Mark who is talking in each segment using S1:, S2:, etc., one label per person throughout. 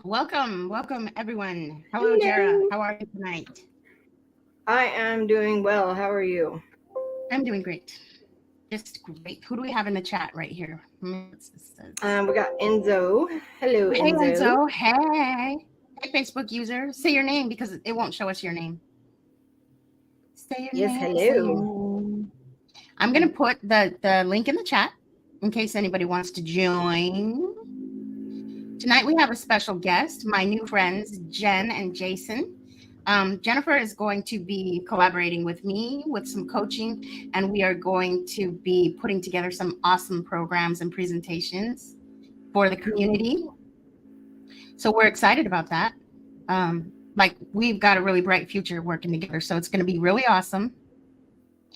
S1: Welcome everyone. Hello, Jara. How are you tonight?
S2: I am doing well. How are you?
S1: I'm doing great. Just great. Who do we have in the chat right here?
S2: We got Enzo. Hello,
S1: Hey,
S2: Enzo.
S1: Hey, Facebook user. Say your name because it won't show us your name. Say your name.
S2: Hello.
S1: I'm gonna put the link in the chat in case anybody wants to join. Tonight we have a special guest, my new friends, Jen and Jason. Jennifer is going to be collaborating with me with some coaching, and we are going to be putting together some awesome programs and presentations for the community. So we're excited about that. We've got a really bright future working together, so it's going to be really awesome.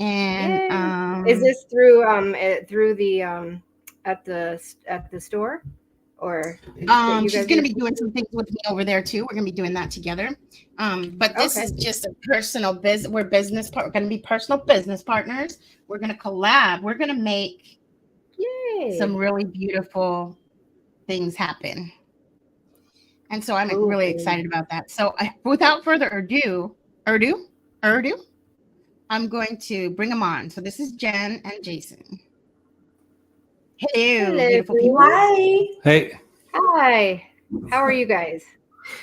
S1: And
S2: is this through the at the store? Or
S1: she's going to be doing some things with me over there too. We're going to be doing that together. But this is just a personal business. We're going to be personal business partners. We're going to collab. We're going to make some really beautiful things happen. And so I'm really excited about that. So without further ado, I'm going to bring them on. So this is Jen and Jason. Hello, beautiful people.
S3: Hi.
S4: Hey.
S2: Hi. How are you guys?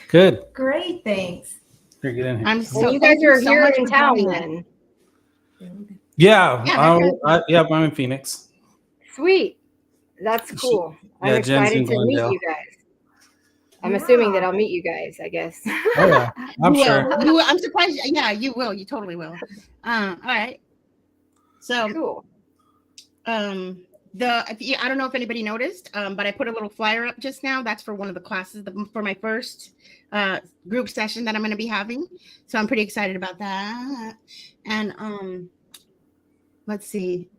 S4: Good.
S3: Great, thanks.
S4: Here, get in here.
S2: So you guys are here in town then?
S4: Yeah. I'm in Phoenix.
S2: Sweet. That's cool. I'm excited to meet you guys. I'm assuming that I'll meet you guys, I guess.
S4: Oh yeah, I'm sure.
S1: I'm surprised. Yeah, you will. You totally will. All right. So
S2: cool.
S1: I don't know if anybody noticed, but I put a little flyer up just now. That's for one of the classes for my first group session that I'm going to be having. So I'm pretty excited about that. And let's see.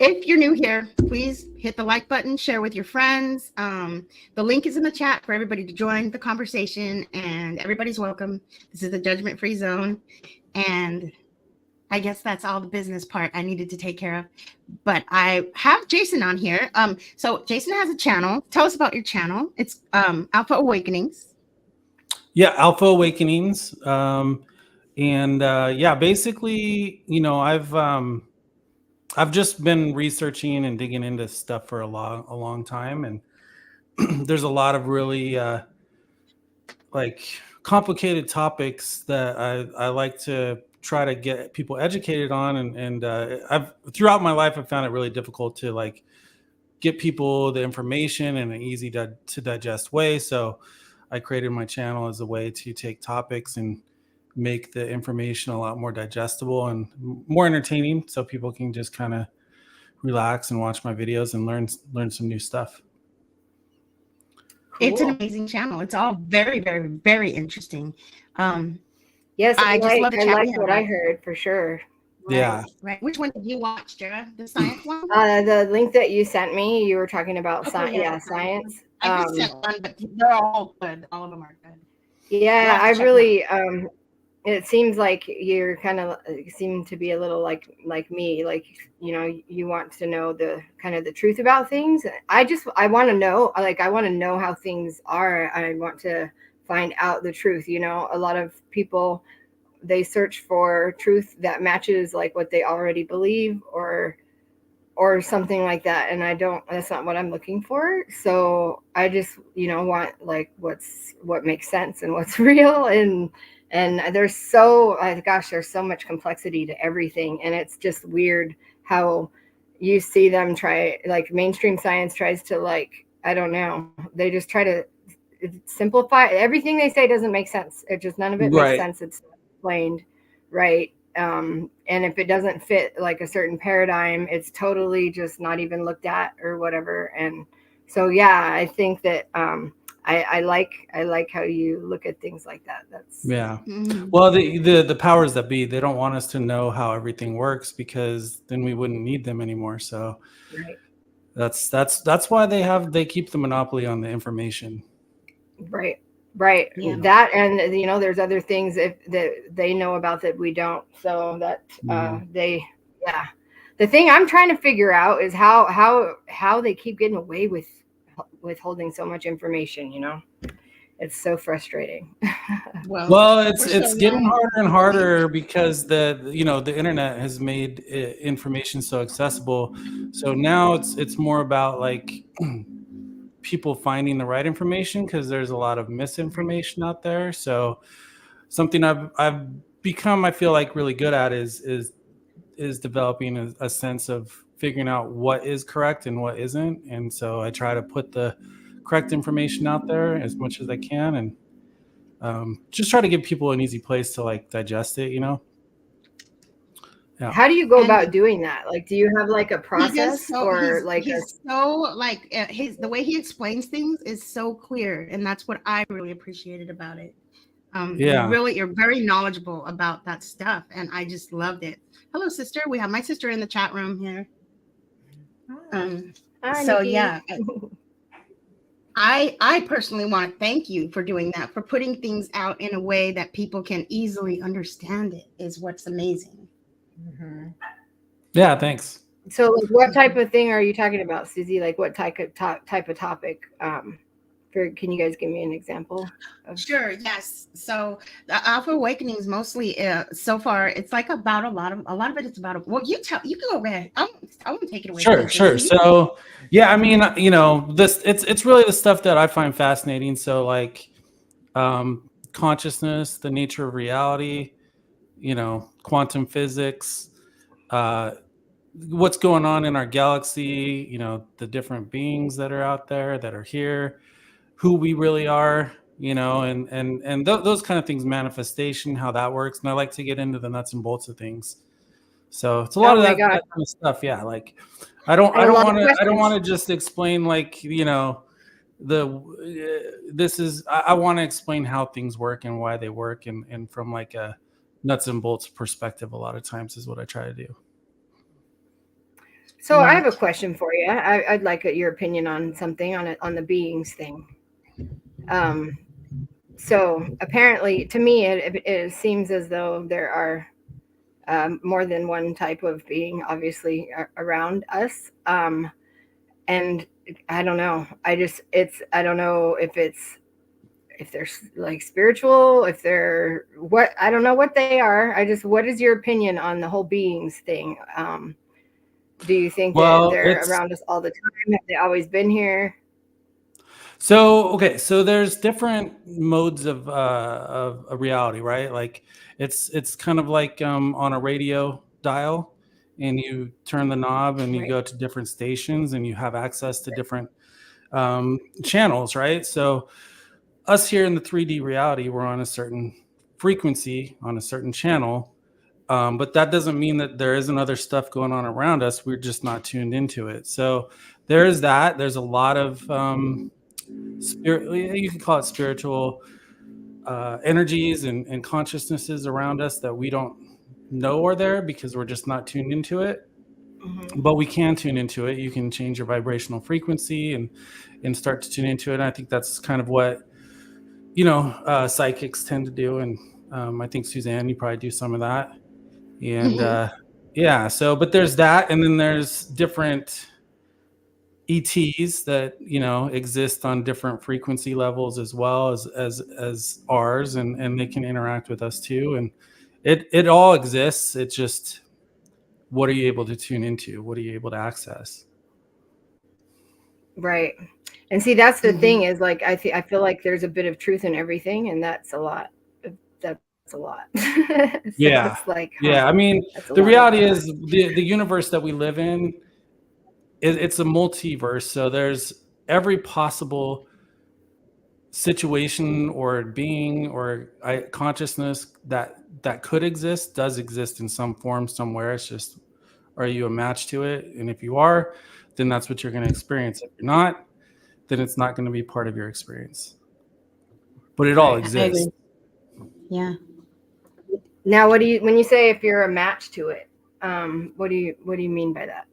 S1: If you're new here, please hit the like button, share with your friends. The link is in the chat for everybody to join the conversation, and everybody's welcome. This is a judgment-free zone. And I guess that's all the business part I needed to take care of. But I have Jason on here. So Jason has a channel. Tell us about your channel. It's Alpha Awakenings.
S4: Yeah, Alpha Awakenings. Basically, I've just been researching and digging into stuff for a long time, and there's a lot of really complicated topics that I like to try to get people educated on, and I've throughout my life I've found it really difficult to get people the information in an easy to digest way. So I created my channel as a way to take topics and make the information a lot more digestible and more entertaining, so people can just kind of relax and watch my videos and learn some new stuff.
S1: Cool. It's an amazing channel. It's all very, very, very interesting.
S2: Yes, I like what I heard for sure.
S1: Right,
S4: yeah.
S1: Right. Which one did you watch, Jara? The science one?
S2: The link that you sent me, you were talking about science.
S1: I just sent one, but they're all good. All of them are good.
S2: Yeah, I really it seems like you're kind of seem to be a little like me, you want to know the kind of the truth about things. I want to know, I want to know how things are. I want to find out the truth. A lot of people, they search for truth that matches what they already believe or something like that, and that's not what I'm looking for. So I just want what makes sense and what's real, and there's so much complexity to everything, and it's just weird how you see them try, mainstream science tries to I don't know, they just try to simplify everything. They say doesn't make sense. None of it makes sense. It's explained right. And if it doesn't fit a certain paradigm, it's totally just not even looked at or whatever. And so, yeah, I think that I like how you look at things like that. That's
S4: Well, the powers that be, they don't want us to know how everything works, because then we wouldn't need them anymore. So that's why they keep the monopoly on the information.
S2: Right. Yeah. That, and there's other things that they know about that we don't. So that The thing I'm trying to figure out is how they keep getting away with holding so much information. It's so frustrating.
S4: Well, it's
S1: we're so
S4: getting
S1: young.
S4: harder and harder because the internet has made information so accessible. So now it's more about like people finding the right information, because there's a lot of misinformation out there. So something I've become, I feel like, really good at is developing a sense of figuring out what is correct and what isn't. And so I try to put the correct information out there as much as I can, and just try to give people an easy place to like digest it. Yeah.
S2: How do you go
S1: And-
S2: about doing that? Like, do you have like a
S1: He does
S2: process
S1: so,
S2: or
S1: he's,
S2: like
S1: he's so like the way he explains things is so clear, and that's what I really appreciated about it.
S4: Yeah.
S1: You're very knowledgeable about that stuff, and I just loved it. Hello, sister. We have my sister in the chat room here.
S2: Hi,
S1: So
S2: Nikki.
S1: yeah, I personally want to thank you for doing that, for putting things out in a way that people can easily understand it, is what's amazing.
S4: Yeah, thanks.
S2: So, like, what type of thing are you talking about, Susie? Like, what type of topic? Can you guys give me an example?
S1: Sure. Yes. So the Alpha Awakening is mostly so far. It's like about a lot of it is about. Well, you can go ahead. I want to take it away.
S4: Sure. So yeah, I mean, this it's really the stuff that I find fascinating. So like, consciousness, the nature of reality, quantum physics, what's going on in our galaxy, the different beings that are out there that are here, who we really are, and those kind of things, manifestation, how that works. And I like to get into the nuts and bolts of things. So it's a lot of that kind of stuff. Yeah. Like I don't want to just explain like, I want to explain how things work and why they work. And from like a nuts and bolts perspective, a lot of times is what I try to do.
S2: So I have a question for you. I'd like your opinion on something on the beings thing. So apparently, to me, it seems as though there are more than one type of being, obviously, around us. And I don't know. I don't know if they're like spiritual, if they're what, I don't know what they are. What is your opinion on the whole beings thing? Do you think that they're around us all the time? Have they always been here?
S4: So there's different modes of a reality, right? Like it's kind of like on a radio dial, and you turn the knob and you go to different stations and you have access to different channels, right? So us here in the 3D reality, we're on a certain frequency on a certain channel, but that doesn't mean that there isn't other stuff going on around us. We're just not tuned into it. So there is that. There's a lot of spirit, you can call it spiritual energies and consciousnesses around us that we don't know are there because we're just not tuned into it. But we can tune into it. You can change your vibrational frequency and start to tune into it. And I think that's kind of what psychics tend to do. And I think Suzanne, you probably do some of that. And yeah, so but there's that, and then there's different ETs that exist on different frequency levels as well as ours, and they can interact with us too. And it all exists. It's just, what are you able to tune into? What are you able to access?
S2: Right. And see, that's the thing is like I feel like there's a bit of truth in everything, and that's a lot. That's a lot. So
S4: yeah.
S2: It's like,
S4: yeah. I mean, the reality is the universe that we live in, it's a multiverse. So there's every possible situation or being or consciousness that could exist, does exist in some form somewhere. It's just, are you a match to it? And if you are, then that's what you're going to experience. If you're not, then it's not going to be part of your experience. But it all exists.
S1: Yeah.
S2: Now, when you say if you're a match to it, what do you mean by that?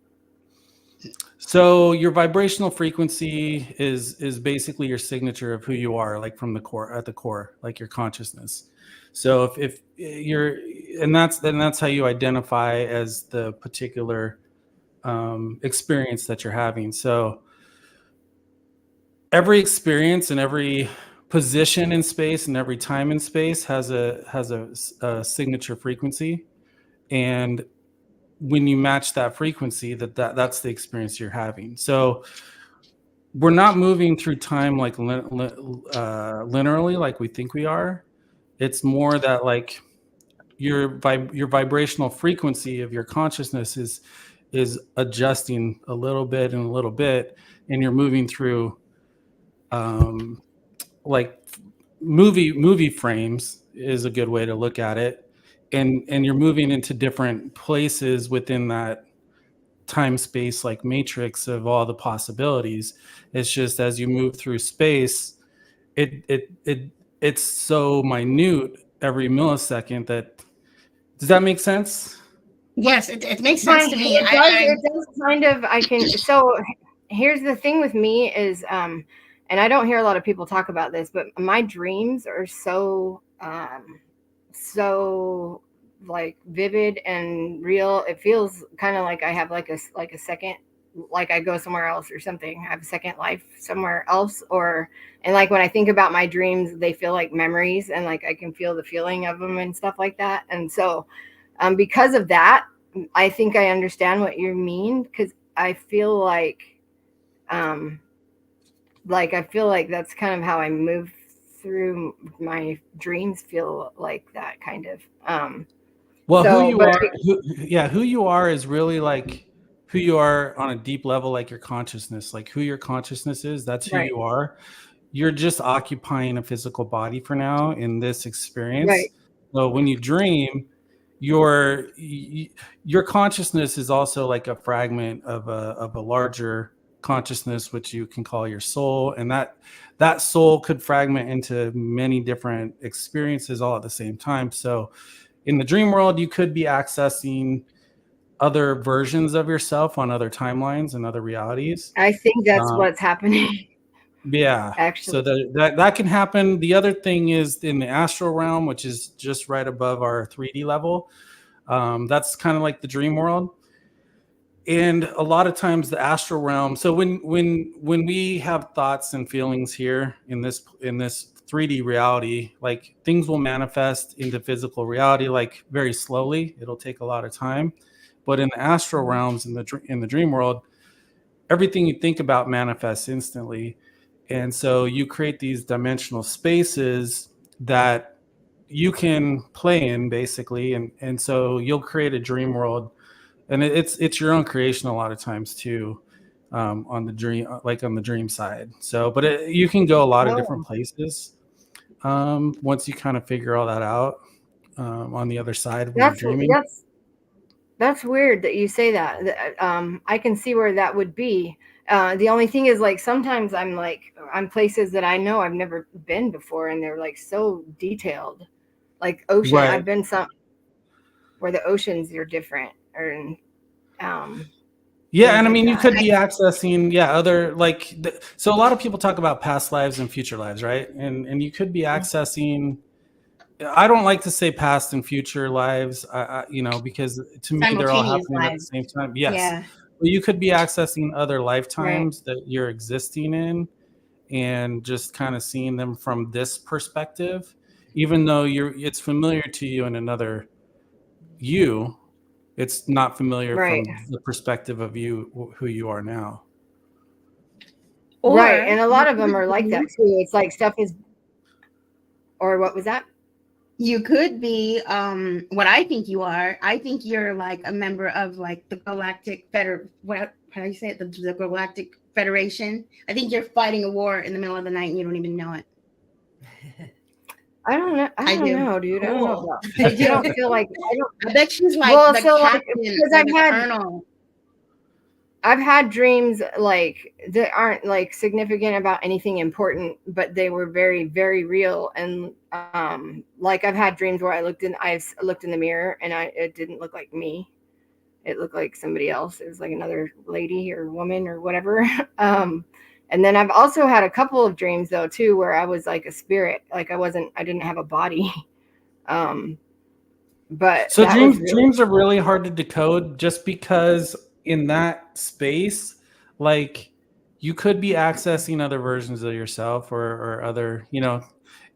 S4: So your vibrational frequency is basically your signature of who you are, like from the core, at the core, like your consciousness. So if you're, and that's how you identify as the particular experience that you're having. So every experience and every position in space and every time in space has a signature frequency, and when you match that frequency, that's the experience you're having. So we're not moving through time like linearly like we think we are. It's more that like your vibrational frequency of your consciousness is adjusting a little bit and a little bit, and you're moving through like movie frames is a good way to look at it, and you're moving into different places within that time space like matrix of all the possibilities. It's just as you move through space, it's so minute every millisecond that, does that make sense?
S1: Yes, it makes sense to me.
S2: It does kind of. I can. So here's the thing with me is, and I don't hear a lot of people talk about this, but my dreams are so like vivid and real. It feels kind of like I have like a second, like I go somewhere else or something. I have a second life somewhere else, and like when I think about my dreams, they feel like memories, and like I can feel the feeling of them and stuff like that. And so because of that, I think I understand what you mean, because I feel like I feel like that's kind of how I move through my dreams, feel like that kind of.
S4: Well,
S2: so,
S4: who you are is really like who you are on a deep level, like your consciousness, like who your consciousness is. That's who you are. You're just occupying a physical body for now in this experience.
S2: Right.
S4: So when you dream, your consciousness is also like a fragment of a larger consciousness, which you can call your soul, and that soul could fragment into many different experiences all at the same time. So in the dream world, you could be accessing other versions of yourself on other timelines and other realities.
S2: I think that's what's happening.
S4: Yeah,
S2: actually.
S4: So that can happen. The other thing is in the astral realm, which is just right above our 3D level. That's kind of like the dream world. And a lot of times the astral realm. So when we have thoughts and feelings here in this 3D reality, like things will manifest into physical reality, like very slowly. It'll take a lot of time. But in the astral realms, in the dream world, everything you think about manifests instantly. And so you create these dimensional spaces that you can play in, basically. And so you'll create a dream world, and it's your own creation a lot of times too, on the dream side. So, but you can go a lot of different places once you kind of figure all that out on the other side of when you're dreaming.
S2: That's weird that you say that. I can see where that would be. The only thing is, like, sometimes I'm places that I know I've never been before, and they're like so detailed, like ocean. Right. I've been some where the oceans are different, and
S4: yeah, and I mean, you could be accessing other so a lot of people talk about past lives and future lives, right? And you could be accessing. I don't like to say past and future lives, because to me they're all happening at the same time. Yes. Yeah. Well, you could be accessing other lifetimes that you're existing in, and just kind of seeing them from this perspective, even though it's familiar to you in another you. It's not familiar from the perspective of you, who you are now.
S2: Right, and a lot of them are like that too. It's like stuff is, or what was that?
S1: You could be what I think you are. I think you're like a member of like the Galactic how do you say it? The Galactic Federation. I think you're fighting a war in the middle of the night and you don't even know it.
S2: I don't know. I don't know, dude. Cool. I don't know about that. You don't feel like
S1: I bet she's like the captain, because
S2: I've had dreams like that aren't like significant about anything important, but they were very, very real. And like I've had dreams where I looked in the mirror and it didn't look like me. It looked like somebody else. It was like another lady or woman or whatever. And then I've also had a couple of dreams though too, where I was like a spirit, like I didn't have a body. But
S4: so dreams are really hard to decode, just because in that space, like you could be accessing other versions of yourself or other,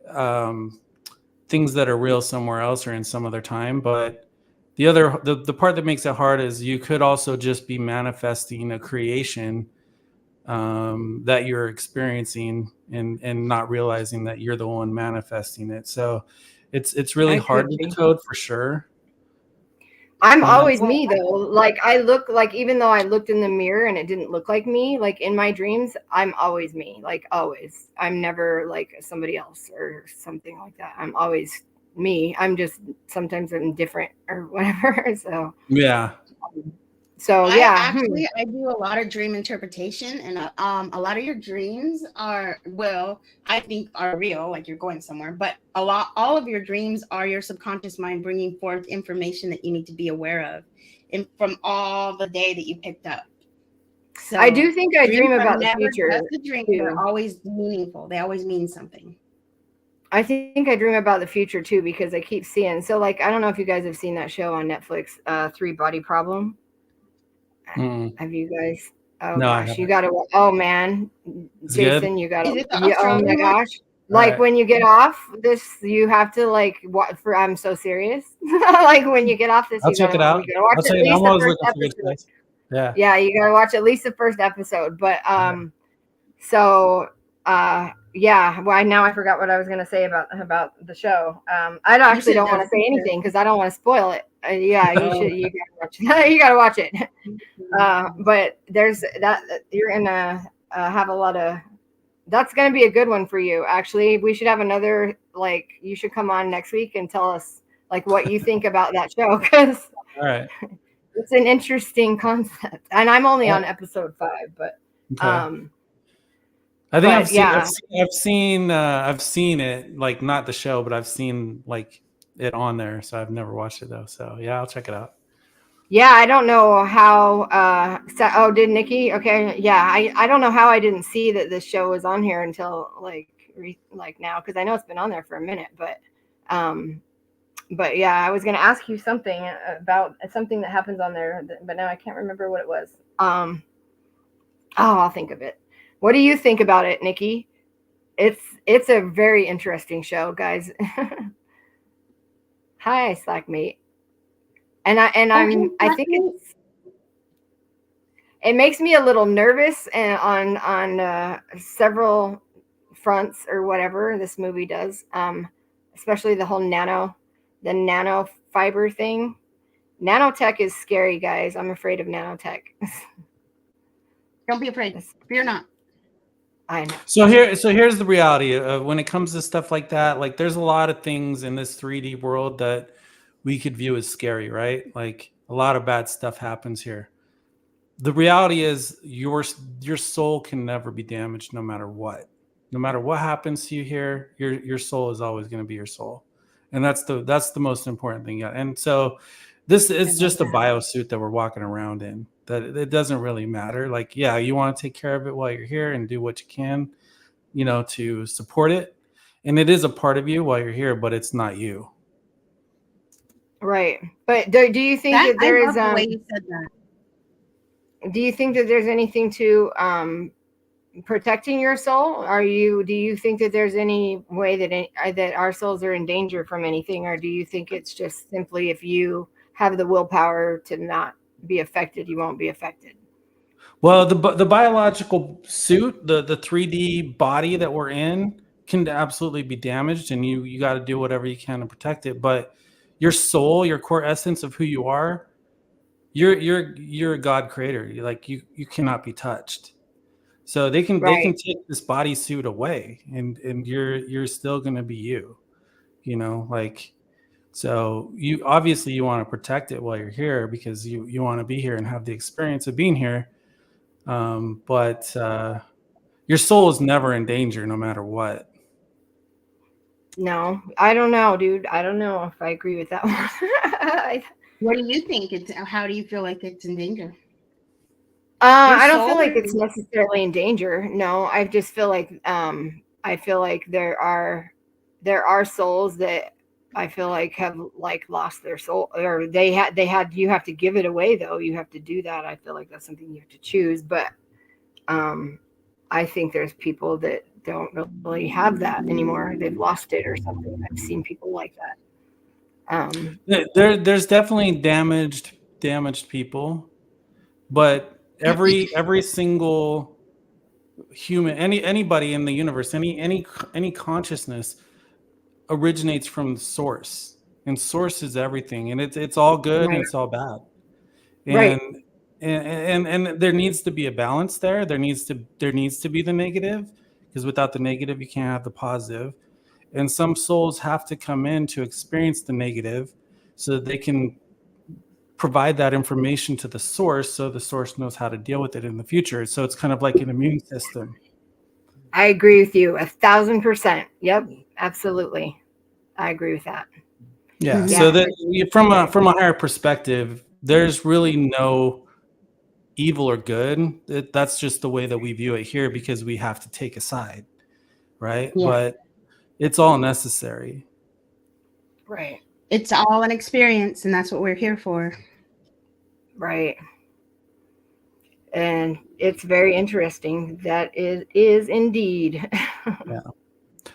S4: um, things that are real somewhere else or in some other time. But the part that makes it hard is you could also just be manifesting a creation that you're experiencing and not realizing that you're the one manifesting it. So it's really
S2: I
S4: hard
S2: could
S4: to
S2: be.
S4: decode for sure.
S2: I'm
S4: From
S2: always
S4: that,
S2: me though. Like I look like, even though I looked in the mirror and it didn't look like me, like in my dreams, I'm always me. Like always. I'm never like somebody else or something like that. I'm always me. I'm just sometimes I'm different or whatever.
S4: yeah.
S2: So
S1: I
S2: yeah.
S1: actually I do a lot of dream interpretation, and a lot of your dreams are, well, I think are real, like you're going somewhere. But all of your dreams are your subconscious mind bringing forth information that you need to be aware of, and from all the day that you picked up. So
S2: I do think I dream
S1: dreams are
S2: about the
S1: never
S2: future
S1: just a dream;
S2: too.
S1: they're always meaningful. They always mean something.
S2: I think I dream about the future too because I keep seeing. So like I don't know if you guys have seen that show on Netflix, Three Body Problem.
S4: Mm.
S2: Have you guys? Oh
S4: No, I
S2: gosh, you
S4: haven't.
S2: gotta. Oh man,
S4: It's good.
S2: Jason, you gotta.
S1: Is it the
S2: Yeah, oh my
S1: Australian one?
S2: gosh!
S4: All
S2: Like
S4: right.
S2: when you get off this, you have to like. What for? I'm so serious. Like when you get off this,
S4: I'll check it out.
S2: you gotta watch
S4: I'll
S2: at
S4: check it out.
S2: least
S4: I'm
S2: the
S4: always
S2: first
S4: looking for good
S2: episode.
S4: stuff. Yeah.
S2: Yeah, you gotta watch at least the first episode. But so yeah. Well, now I forgot what I was gonna say about the show. I
S1: You
S2: actually
S1: said
S2: don't want
S1: the
S2: to say
S1: future.
S2: anything because I don't want to spoil it. Yeah, you
S4: Oh,
S2: should. You gotta watch it. You gotta watch it. But there's that you're gonna have a lot of. That's gonna be a good one for you. Actually, we should have another. Like, you should come on next week and tell us like what you think about that show because
S4: all right.
S2: it's an interesting concept. And I'm only
S4: Yeah.
S2: on episode 5, but
S4: Okay.
S2: but
S4: I think I've
S2: yeah.
S4: seen it, like not the show, but I've seen like it on there. So I've never watched it though. So yeah, I'll check it out.
S2: Yeah, I don't know how did Nikki? Okay. Yeah, I don't know how I didn't see that this show was on here until like now, because I know it's been on there for a minute, but yeah, I was going to ask you something about something that happens on there, but now I can't remember what it was. Oh, I'll think of it. What do you think about it, Nikki? It's a very interesting show, guys. Hi, Slackmate. And I think it makes me a little nervous and on several fronts or whatever this movie does. Especially the whole nanofiber thing. Nanotech is scary, guys. I'm afraid of nanotech.
S1: Don't be afraid. Fear not.
S2: I know.
S4: So here's the reality of when it comes to stuff like that. Like there's a lot of things in this 3D world that we could view as scary, right? Like a lot of bad stuff happens here. The reality is your soul can never be damaged no matter what. No matter what happens to you here, your soul is always going to be your soul. And that's the most important thing. And so this is just a biosuit that we're walking around in. That it doesn't really matter. Like, yeah, you want to take care of it while you're here and do what you can, to support it. And it is a part of you while you're here, but it's not you.
S2: Right. But do you think that there is
S1: the way you said that.
S2: Do you think that there's anything to protecting your soul? Do you think that there's any way that our souls are in danger from anything, or do you think it's just simply if you have the willpower to not be affected, you won't be affected?
S4: Well, the biological suit, the 3D body that we're in, can absolutely be damaged, and you got to do whatever you can to protect it. But your soul, your core essence of who you are, you're a God creator. You cannot be touched. So they can take this bodysuit away, and you're still gonna be you. So you obviously you want to protect it while you're here because you want to be here and have the experience of being here. But your soul is never in danger no matter what.
S2: No, I don't know, dude. I don't know if I agree with that one.
S1: What do you think? How do you feel like it's in danger?
S2: I don't feel like it's necessarily in danger. No, I just feel like there are souls that I feel like have like lost their soul, or they had you have to give it away though. You have to do that. I feel like that's something you have to choose. But I think there's people that don't really have that anymore. They've lost it or something. I've seen people like that.
S4: There's definitely damaged people, but every single human, anybody in the universe, any consciousness originates from the source, and source is everything, and it's all good and it's all bad,
S2: Right.
S4: and there needs to be a balance there. There needs to be the negative, because without the negative you can't have the positive, and some souls have to come in to experience the negative so that they can provide that information to the source, so the source knows how to deal with it in the future. So it's kind of like an immune system.
S2: I agree with you 1,000%. Yep, absolutely. I agree with that.
S4: Yeah. So that from a higher perspective, there's really no evil or good. That's just the way that we view it here, because we have to take a side, right?
S1: Yeah.
S4: But it's all necessary.
S2: Right.
S1: It's all an experience, and that's what we're here for.
S2: Right. And it's very interesting. That is indeed.
S4: Yeah.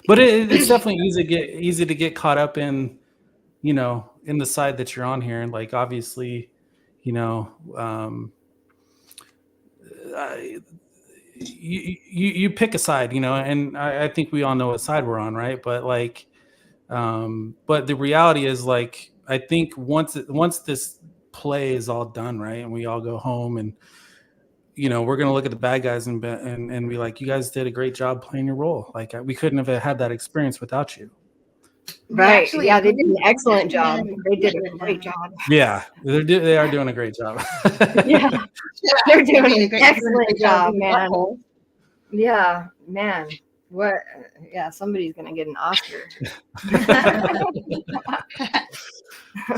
S4: But it's definitely easy to get caught up in, in the side that you're on here. And like, obviously, you pick a side, and I think we all know what side we're on, right? But like, but the reality is, like, I think once this play is all done, right, and we all go home, and we're gonna look at the bad guys and be like, you guys did a great job playing your role. Like, we couldn't have had that experience without you.
S2: Right. Actually, yeah, they did an excellent job. They did a great job.
S4: Yeah, they are doing a great job.
S2: Yeah, they're doing an excellent job, man. Yeah, man. What? Yeah, somebody's gonna get an Oscar.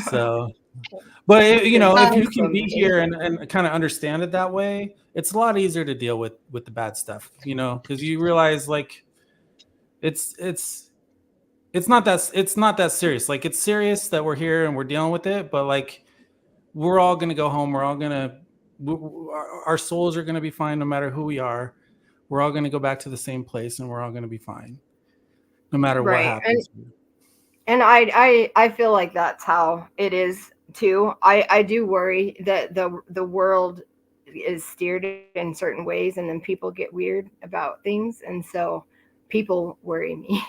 S4: So, but if you can be here and kind of understand it that way, it's a lot easier to deal with the bad stuff, because you realize, like, it's not that serious. Like, it's serious that we're here and we're dealing with it, but like, we're all gonna go home. Our souls are gonna be fine no matter who we are. We're all gonna go back to the same place, and we're all gonna be fine, no matter what happens.
S2: And I feel like that's how it is too. I do worry that the world is steered in certain ways, and then people get weird about things, and so people worry me.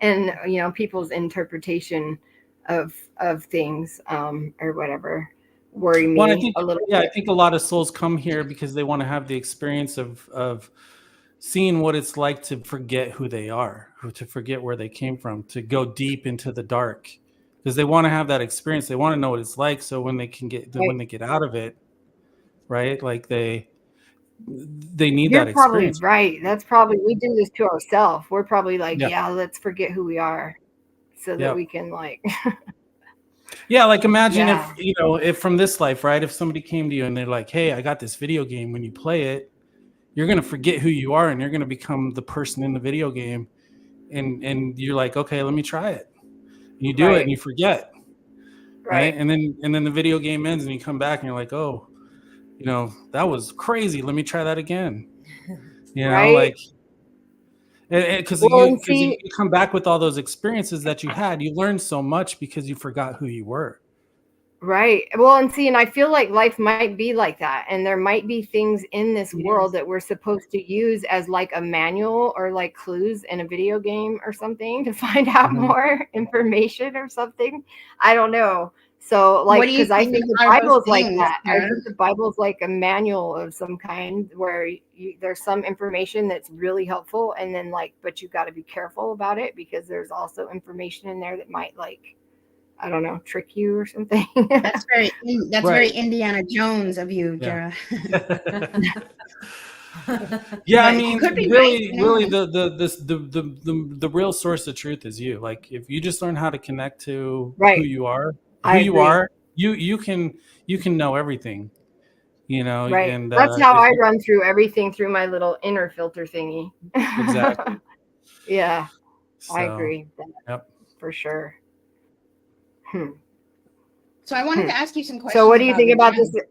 S2: And people's interpretation of things or whatever worry me a little bit.
S4: I think a lot of souls come here because they want to have the experience of seeing what it's like to forget who they are, to forget where they came from, to go deep into the dark, because they want to have that experience. They want to know what it's like, so when they get out of it, right? Like they need that experience.
S2: You're probably right. That's probably, we do this to ourselves. We're probably like, let's forget who we are so that we can like.
S4: Yeah, like, imagine if from this life, right? If somebody came to you and they're like, hey, I got this video game. When you play it, you're going to forget who you are, and you're going to become the person in the video game. And you're like, okay, let me try it. And you do it and you forget. Right. And then the video game ends and you come back and you're like, oh, that was crazy. Let me try that again. Like, because you come back with all those experiences that you had. You learned so much because you forgot who you were.
S2: Right. Well, and I feel like life might be like that. And there might be things in this world that we're supposed to use as like a manual or like clues in a video game or something to find out more information or something. I don't know. So like, because I think the Bible's like that. I think the Bible's like a manual of some kind where there's some information that's really helpful. And then like, but you've got to be careful about it, because there's also information in there that might like, I don't know, trick you or something.
S1: That's very Indiana Jones of you, Jara.
S4: Yeah, I mean, really, the real source of truth is you. Like, if you just learn how to connect to who you are, you can know everything.
S2: Right.
S4: And
S2: that's how I run through everything, through my little inner filter thingy.
S4: Exactly.
S2: Yeah, so, I agree. For sure. Hmm.
S1: So I wanted to ask you some questions.
S2: So what do you think
S1: your
S2: about
S1: channel.
S2: this?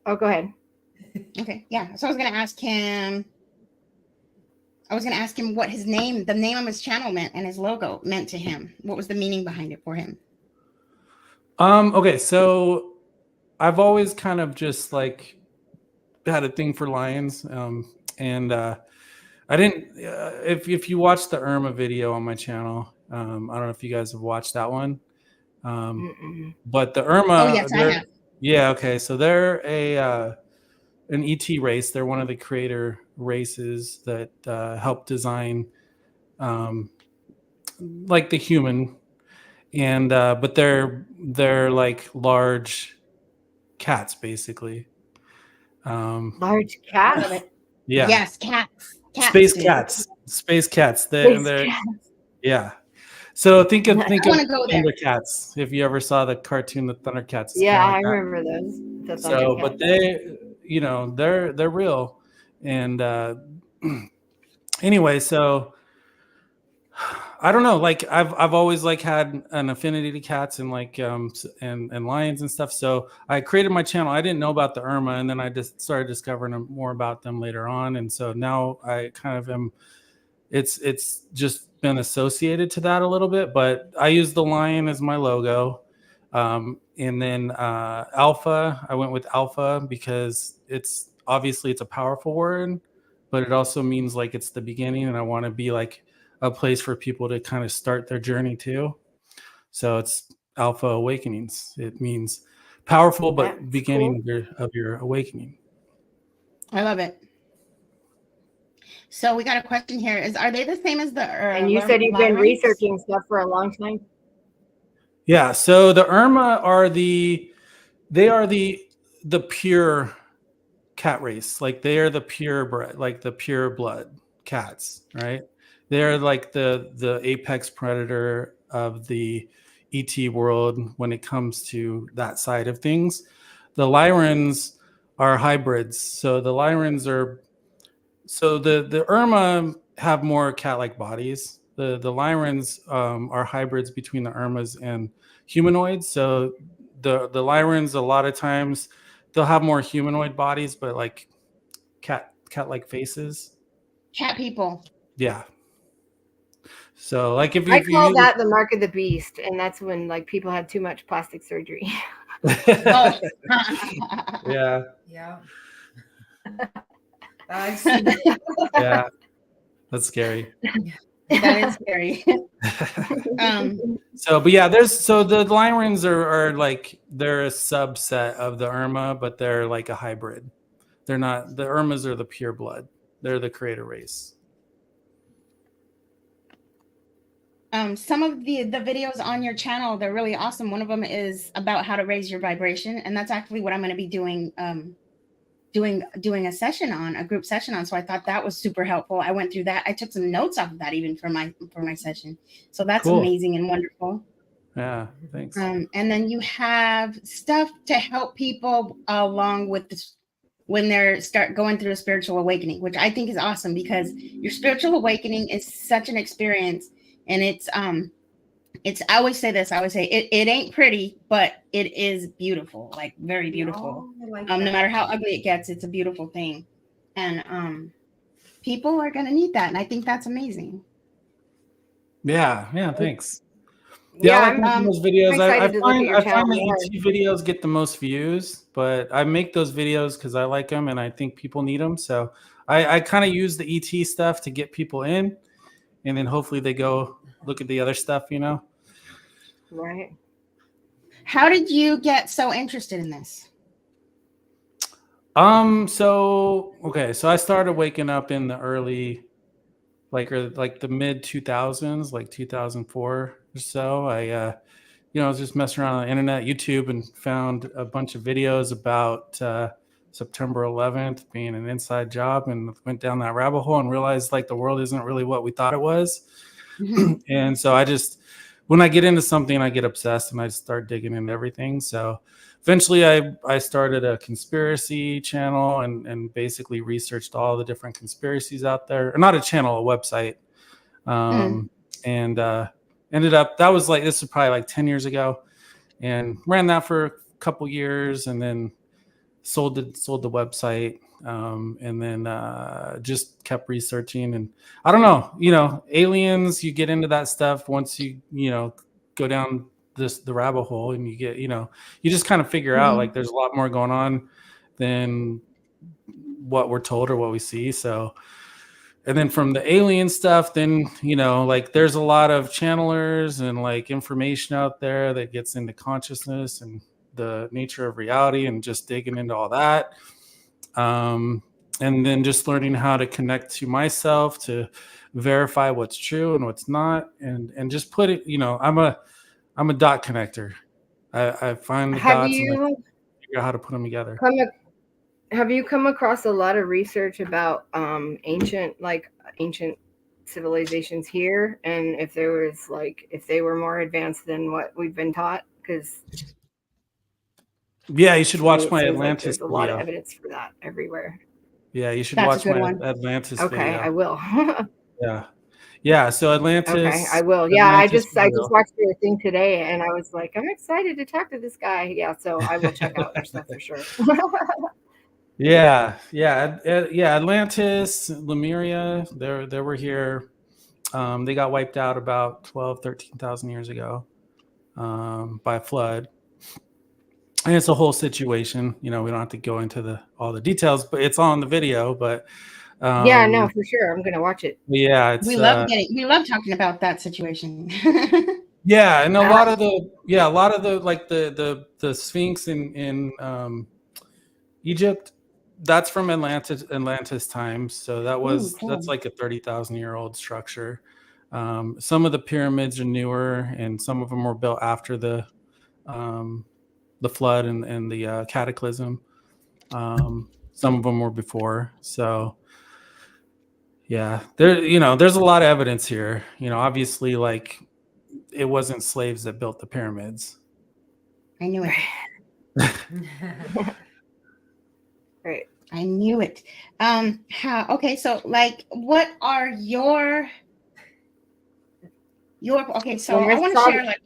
S2: Oh, go ahead.
S1: Okay, yeah. So I was gonna ask him. What his name, the name of his channel meant, and his logo meant to him. What was the meaning behind it for him?
S4: Okay, so I've always kind of just like had a thing for lions, and I didn't. If you watch the Irma video on my channel, I don't know if you guys have watched that one, but the Irma.
S1: Oh yes, I have.
S4: Yeah. Okay. So they're an ET race. They're one of the creator races that helped design, like the human, and but they're like large cats, basically.
S2: Large
S1: I love
S2: cats.
S1: it.
S4: Yeah.
S1: Yes, cats.
S4: Space
S1: dude.
S4: cats. Space cats.
S2: Space
S4: They're
S2: cats.
S4: yeah. So think of
S2: I
S1: wanna go there.
S4: Thundercats. If you ever saw the cartoon, the Thundercats. It's
S2: Yeah,
S4: kinda
S2: I
S4: like that.
S2: remember those. The
S4: So,
S2: Thundercats.
S4: but they, they're real, and anyway, so I don't know. Like I've always like had an affinity to cats and like and lions and stuff. So I created my channel. I didn't know about the Irma, and then I just started discovering more about them later on. And so now I kind of am. It's just been associated to that a little bit, but I use the lion as my logo. And then alpha, I went with alpha because it's obviously it's a powerful word, but it also means like it's the beginning, and I want to be like a place for people to kind of start their journey too. So it's Alpha Awakenings. It means powerful, but
S2: That's
S4: beginning of your awakening.
S1: I love it. So we got a question here: are they the same as the?
S2: And you said you've been researching stuff for a long time.
S4: Yeah. So the Irma are the pure cat race. Like they are the purebred, like the pure blood cats, right? They're like the apex predator of the ET world when it comes to that side of things. The Lyrans are hybrids. So the Lyrans are the Irma have more cat-like bodies. The Lyrans are hybrids between the Irmas and humanoids. So the Lyrans a lot of times they'll have more humanoid bodies, but like cat-like faces.
S1: Cat people.
S4: Yeah. So like if
S2: I call that the mark of the beast, and that's when like people had too much plastic surgery.
S1: Oh.
S4: Yeah.
S3: Yeah. I've seen it.
S4: Yeah. That's scary.
S1: That is scary.
S4: So, but yeah, the Lyrans are like they're a subset of the Irma, but they're like a hybrid. They're not the Irmas are the pure blood. They're the creator race.
S1: Some of the videos on your channel, they're really awesome. One of them is about how to raise your vibration, and that's actually what I'm going to be doing doing a session on, a group session on. So I thought that was super helpful. I went through that. I took some notes off of that even for my session. So that's
S4: Cool.
S1: amazing and wonderful.
S4: Yeah, thanks.
S1: And then you have stuff to help people along with this when they're start going through a spiritual awakening, which I think is awesome because your spiritual awakening is such an experience. And it's I always say this, it ain't pretty, but it is beautiful, like very beautiful.
S3: Oh, I like
S1: No
S3: that.
S1: matter how ugly it gets, it's a beautiful thing. And people are gonna need that. And I think that's amazing.
S4: Yeah, thanks.
S2: Yeah,
S4: I like making those videos. I
S2: excited to look at your
S4: find
S2: channel
S4: the
S2: more.
S4: ET videos get the most views, but I make those videos because I like them and I think people need them. So I kind of use the ET stuff to get people in, and then hopefully they go look at the other stuff,
S2: Right.
S1: How did you get so interested in this?
S4: So I started waking up in the early like the mid 2000s, like 2004 or so. I was just messing around on the internet, YouTube, and found a bunch of videos about September 11th being an inside job, and went down that rabbit hole and realized like the world isn't really what we thought it was. And so when I get into something, I get obsessed and I start digging into everything. So eventually I started a conspiracy channel and basically researched all the different conspiracies out there, or not a channel, a website. And ended up, that was like, this was probably like 10 years ago, and ran that for a couple years, and then sold the website. And then just kept researching, and I don't know, aliens, you get into that stuff once you go down the rabbit hole, and you get, you just kind of figure out like there's a lot more going on than what we're told or what we see. So, and then from the alien stuff, then like there's a lot of channelers and like information out there that gets into consciousness and the nature of reality, and just digging into all that. And then just learning how to connect to myself to verify what's true and what's not, and just put it, I'm a dot connector. I find the dots and I figure out how to put them together.
S2: Have you come across a lot of research about ancient civilizations here, and if they were more advanced than what we've been taught? Because
S4: yeah, you should watch my Atlantis
S2: there's a lot of evidence for that everywhere.
S4: Yeah, you should watch my Atlantis
S2: okay,
S4: video.
S2: I will.
S4: Yeah. So Atlantis.
S2: Okay, I will. Yeah,
S4: Atlantis
S2: I just watched your thing today, and I was like, I'm excited to talk to this guy. Yeah, so I will check out their stuff for sure.
S4: Yeah. Atlantis, Lemuria, they were here. They got wiped out about 13,000 years ago by a flood. And it's a whole situation. We don't have to go into all the details, but it's on the video. But
S2: yeah, no, for sure, I'm gonna watch it.
S4: Yeah,
S1: we love talking about that situation.
S4: Yeah, and a lot of the like the Sphinx in Egypt, that's from Atlantis times. So that's like a 30,000-year-old structure. Some of the pyramids are newer, and some of them were built after the flood and the cataclysm. Some of them were before. So yeah, there's a lot of evidence here. Obviously, like, it wasn't slaves that built the pyramids.
S1: I knew it.
S2: Right.
S1: I knew it. Okay, so like, what are your okay, so I want to share like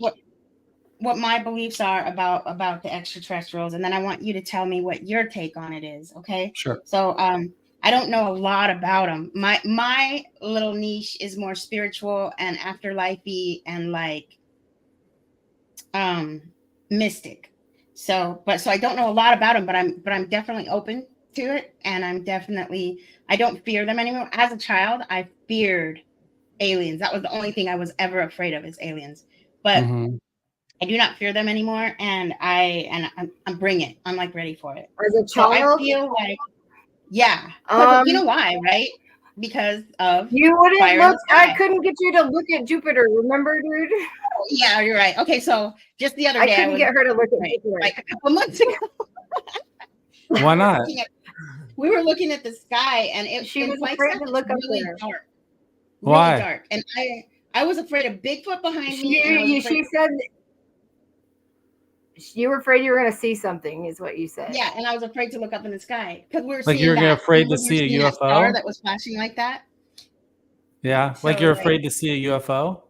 S1: what my beliefs are about the extraterrestrials, and then I want you to tell me what your take on it is. Okay.
S4: Sure.
S1: So I don't know a lot about them. My little niche is more spiritual and afterlife-y and like mystic. So I don't know a lot about them, but I'm definitely open to it, and I don't fear them anymore. As a child, I feared aliens. That was the only thing I was ever afraid of, is aliens. But I do not fear them anymore, and I'm bringing it. I'm like ready for it.
S2: As a child,
S1: so I feel like, yeah. You know why, right? Because of
S2: you wouldn't look. I couldn't get you to look at Jupiter. Remember, dude?
S1: Yeah, you're right. Okay, so just the other day,
S2: I couldn't get her to look at Jupiter
S1: like a couple months ago.
S4: Why not?
S1: We were looking at the sky, and
S2: she was afraid to look up
S1: really
S2: there.
S1: Dark.
S4: Why?
S1: Really dark, and I was afraid of Bigfoot behind me.
S2: She said you were afraid you were going to see something, is what you said.
S1: Yeah, and I was afraid to look up in the sky because we were
S4: like
S1: seeing
S4: you're afraid to see a UFO
S1: star that was flashing like that.
S4: Yeah, so, like you're afraid to see a UFO.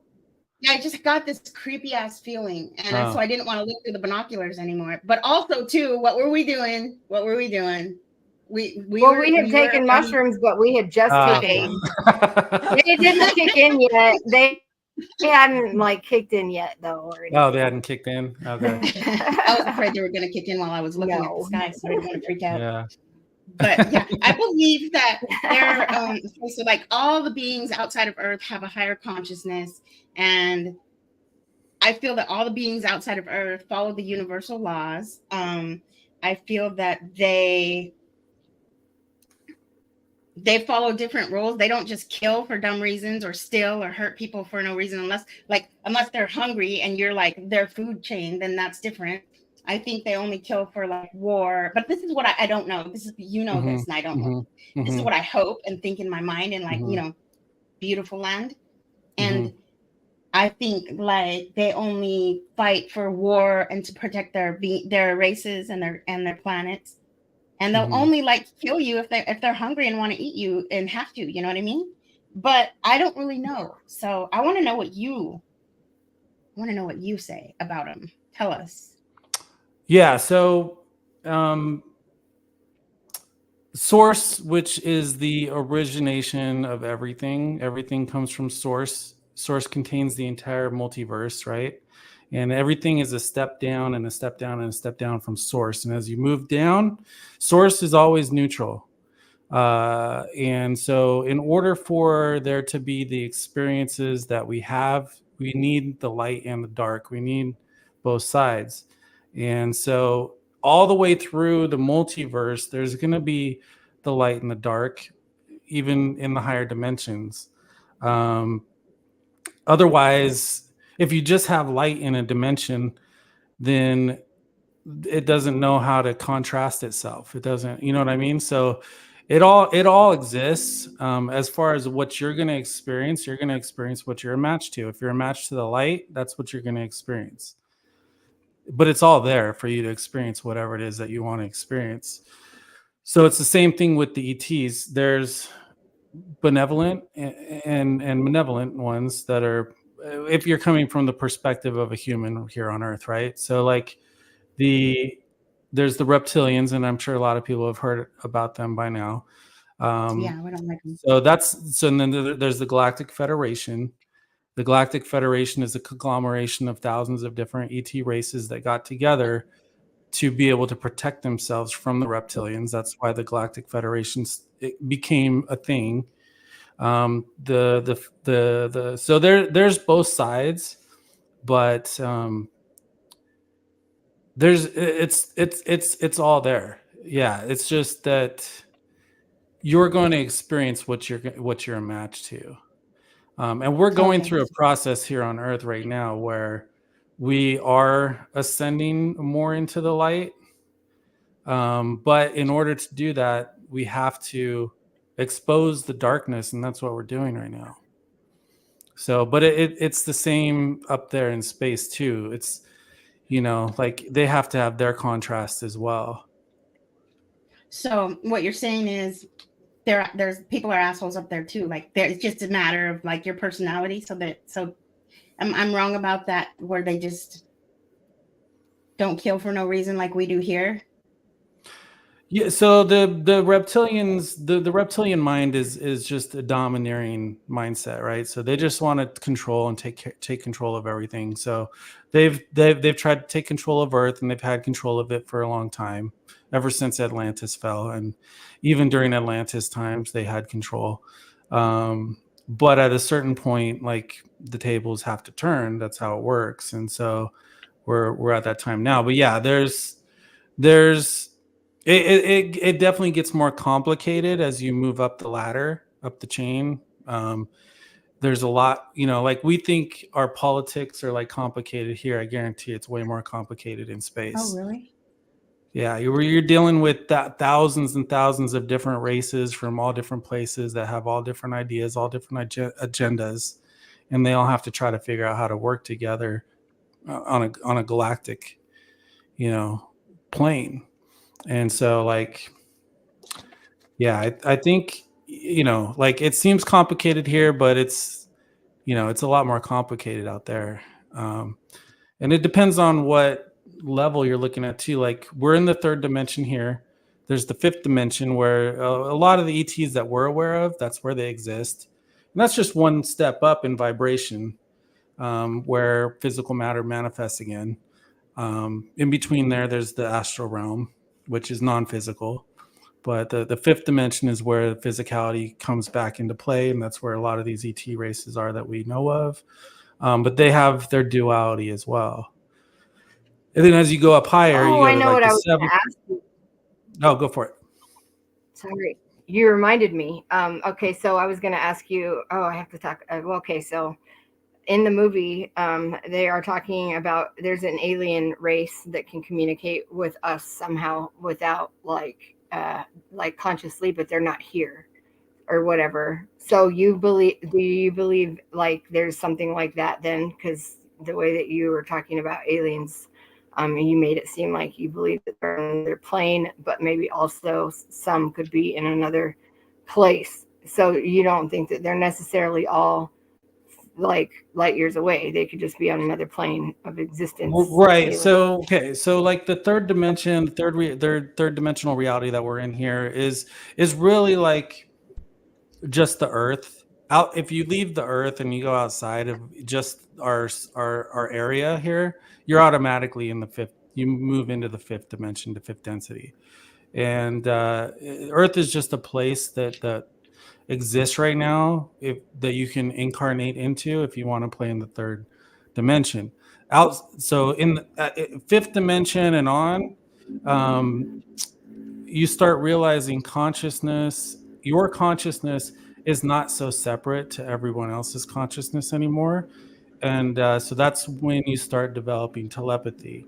S1: Yeah, I just got this creepy ass feeling, and so I didn't want to look through the binoculars anymore. But also, too, what were we doing? We
S2: had taken mushrooms, but we had just taken. They didn't kick in yet. They hadn't like kicked in yet, though.
S4: Oh, they hadn't kicked in. Okay.
S1: I was afraid they were going to kick in while I was looking at the sky, so I didn't want to freak out.
S4: Yeah.
S1: But yeah, I believe that there, so like all the beings outside of Earth have a higher consciousness, and I feel that all the beings outside of Earth follow the universal laws. I feel that they follow different rules. They don't just kill for dumb reasons or steal or hurt people for no reason, unless they're hungry and you're like their food chain, then that's different. I think they only kill for like war, but this is what I don't know. This is, this, and I don't know. This is what I hope and think in my mind, and like, beautiful land. And I think like they only fight for war and to protect their races and their planets. And they'll only like kill you if they're hungry and want to eat you and have to, you know what I mean? But I don't really know. So I want to know what you want to know what you say about them. Tell us.
S4: Yeah. So, source, which is the origination of everything. Everything comes from source. Source contains the entire multiverse, right? And everything is a step down and a step down and a step down from source. And as you move down, source is always neutral. And so, in order for there to be the experiences that we have, we need the light and the dark. We need both sides. And so, all the way through the multiverse, there's going to be the light and the dark, even in the higher dimensions. Otherwise, if you just have light in a dimension, then it doesn't know how to contrast itself. It doesn't, you know what I mean? So it all exists. As far as what you're going to experience, you're going to experience what you're a match to. If you're a match to the light, that's what you're going to experience. But it's all there for you to experience whatever it is that you want to experience. So it's the same thing with the ETs. There's benevolent and malevolent ones that are, if you're coming from the perspective of a human here on Earth, right? So like there's the reptilians, and I'm sure a lot of people have heard about them by now.
S1: Yeah, we don't like them.
S4: And then there's the Galactic Federation. The Galactic Federation is a conglomeration of thousands of different ET races that got together to be able to protect themselves from the reptilians. That's why the Galactic Federation became a thing. So there's both sides, but it's all there. Yeah, it's just that you're going to experience what you're a match to. And we're going through a process here on Earth right now where we are ascending more into the light. But in order to do that, we have to expose the darkness, and that's what we're doing right now. So, but it's the same up there in space too. It's, like they have to have their contrast as well.
S1: So what you're saying is there's people are assholes up there too. Like it's just a matter of like your personality. So I'm wrong about that, where they just don't kill for no reason like we do here.
S4: Yeah, so the reptilians, the reptilian mind is just a domineering mindset, right? So they just want to control and take control of everything. So they've tried to take control of Earth, and they've had control of it for a long time, ever since Atlantis fell, and even during Atlantis times they had control. But at a certain point, like the tables have to turn. That's how it works, and so we're at that time now. But yeah, it definitely gets more complicated as you move up the ladder, up the chain. There's a lot, like we think our politics are like complicated here. I guarantee it's way more complicated in space.
S1: Oh, really?
S4: Yeah, you're dealing with thousands and thousands of different races from all different places that have all different ideas, all different agendas, and they all have to try to figure out how to work together on a galactic, plane. And so, like, yeah, I think, like it seems complicated here, but it's a lot more complicated out there. And it depends on what level you're looking at too. Like we're in the third dimension here. There's the fifth dimension where a lot of the ETs that we're aware of, that's where they exist. And that's just one step up in vibration, where physical matter manifests again. In between there's the astral realm, which is non-physical, but the fifth dimension is where physicality comes back into play, and that's where a lot of these ET races are that we know of. But they have their duality as well. And then as you go up higher, you go
S2: I
S4: to
S2: know
S4: like
S2: what I
S4: the
S2: was going
S4: seventh.
S2: to ask you.
S4: Oh, go for it.
S2: Sorry, you reminded me. Okay, so I was going to ask you. Oh, I have to talk. Okay, so in the movie, they are talking about there's an alien race that can communicate with us somehow without like consciously, but they're not here or whatever. So do you believe like there's something like that then? Because the way that you were talking about aliens, you made it seem like you believe that they're on their plane, but maybe also some could be in another place. So you don't think that they're necessarily all like light years away. They could just be on another plane of existence.
S4: Right. So okay. So like the third dimension, third dimensional reality that we're in here is really like just the Earth. Out if you leave the Earth and you go outside of just our area here, you're automatically in the fifth. You move into the fifth dimension, to fifth density, and Earth is just a place that exists right now, that you can incarnate into if you want to play in the third dimension. So in the fifth dimension and on, you start realizing your consciousness is not so separate to everyone else's consciousness anymore. And so that's when you start developing telepathy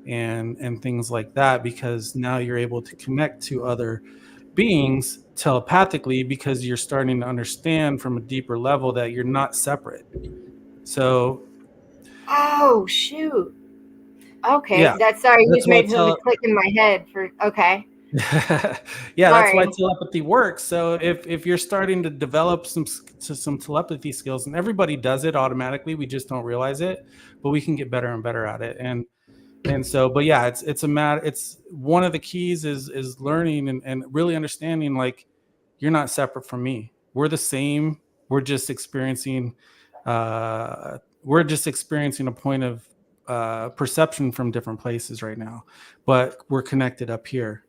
S4: and things like that, because now you're able to connect to other beings telepathically, because you're starting to understand from a deeper level that you're not separate. So
S2: oh shoot. Okay,
S4: yeah,
S2: that's sorry. You
S4: that's
S2: just
S4: why
S2: made something click in my head. For okay.
S4: Yeah, that's why
S2: Sorry.
S4: telepathy works. So if you're starting to develop some telepathy skills, and everybody does it automatically, we just don't realize it, but we can get better and better at it. And so, but yeah, it's a matter. It's one of the keys is learning and really understanding, like, you're not separate from me. We're the same. We're just experiencing a point of perception from different places right now, but we're connected up here.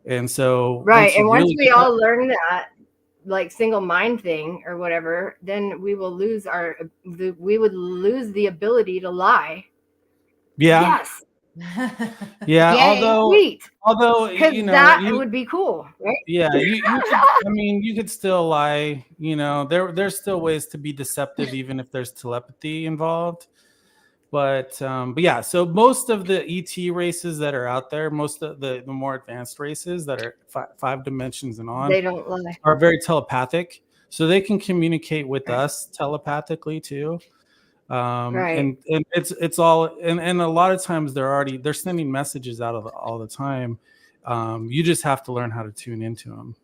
S4: And so
S2: Right. And once
S4: really
S2: we all learn that, like, single mind thing or whatever, then we will lose the ability to lie.
S4: yeah,
S2: Yes.
S4: yeah.
S1: Yay.
S2: Sweet.
S4: Although
S2: Because
S4: you know,
S2: that would be cool, right?
S4: yeah, you could, I mean, you could still lie. You know, there's still ways to be deceptive, even if there's telepathy involved. But yeah, so most of the ET races that are out there, most of the more advanced races that are five dimensions and on,
S2: They don't lie.
S4: are very telepathic, so they can communicate with us telepathically too.
S2: Right.
S4: And it's all, and a lot of times they're sending messages out all the time. You just have to learn how to tune into them.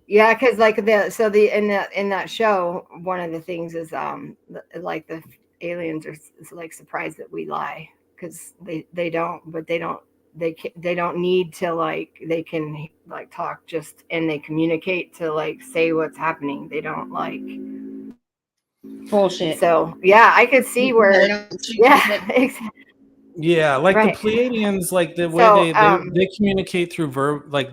S2: Yeah, because like in that show, one of the things is like the aliens are like surprised that we lie, because they don't need to, like, they can like talk just, and they communicate to like say what's happening. They don't like
S1: Bullshit.
S2: So yeah, I could see where exactly.
S4: Yeah, like
S2: Right.
S4: the Pleiadians, like the way they communicate through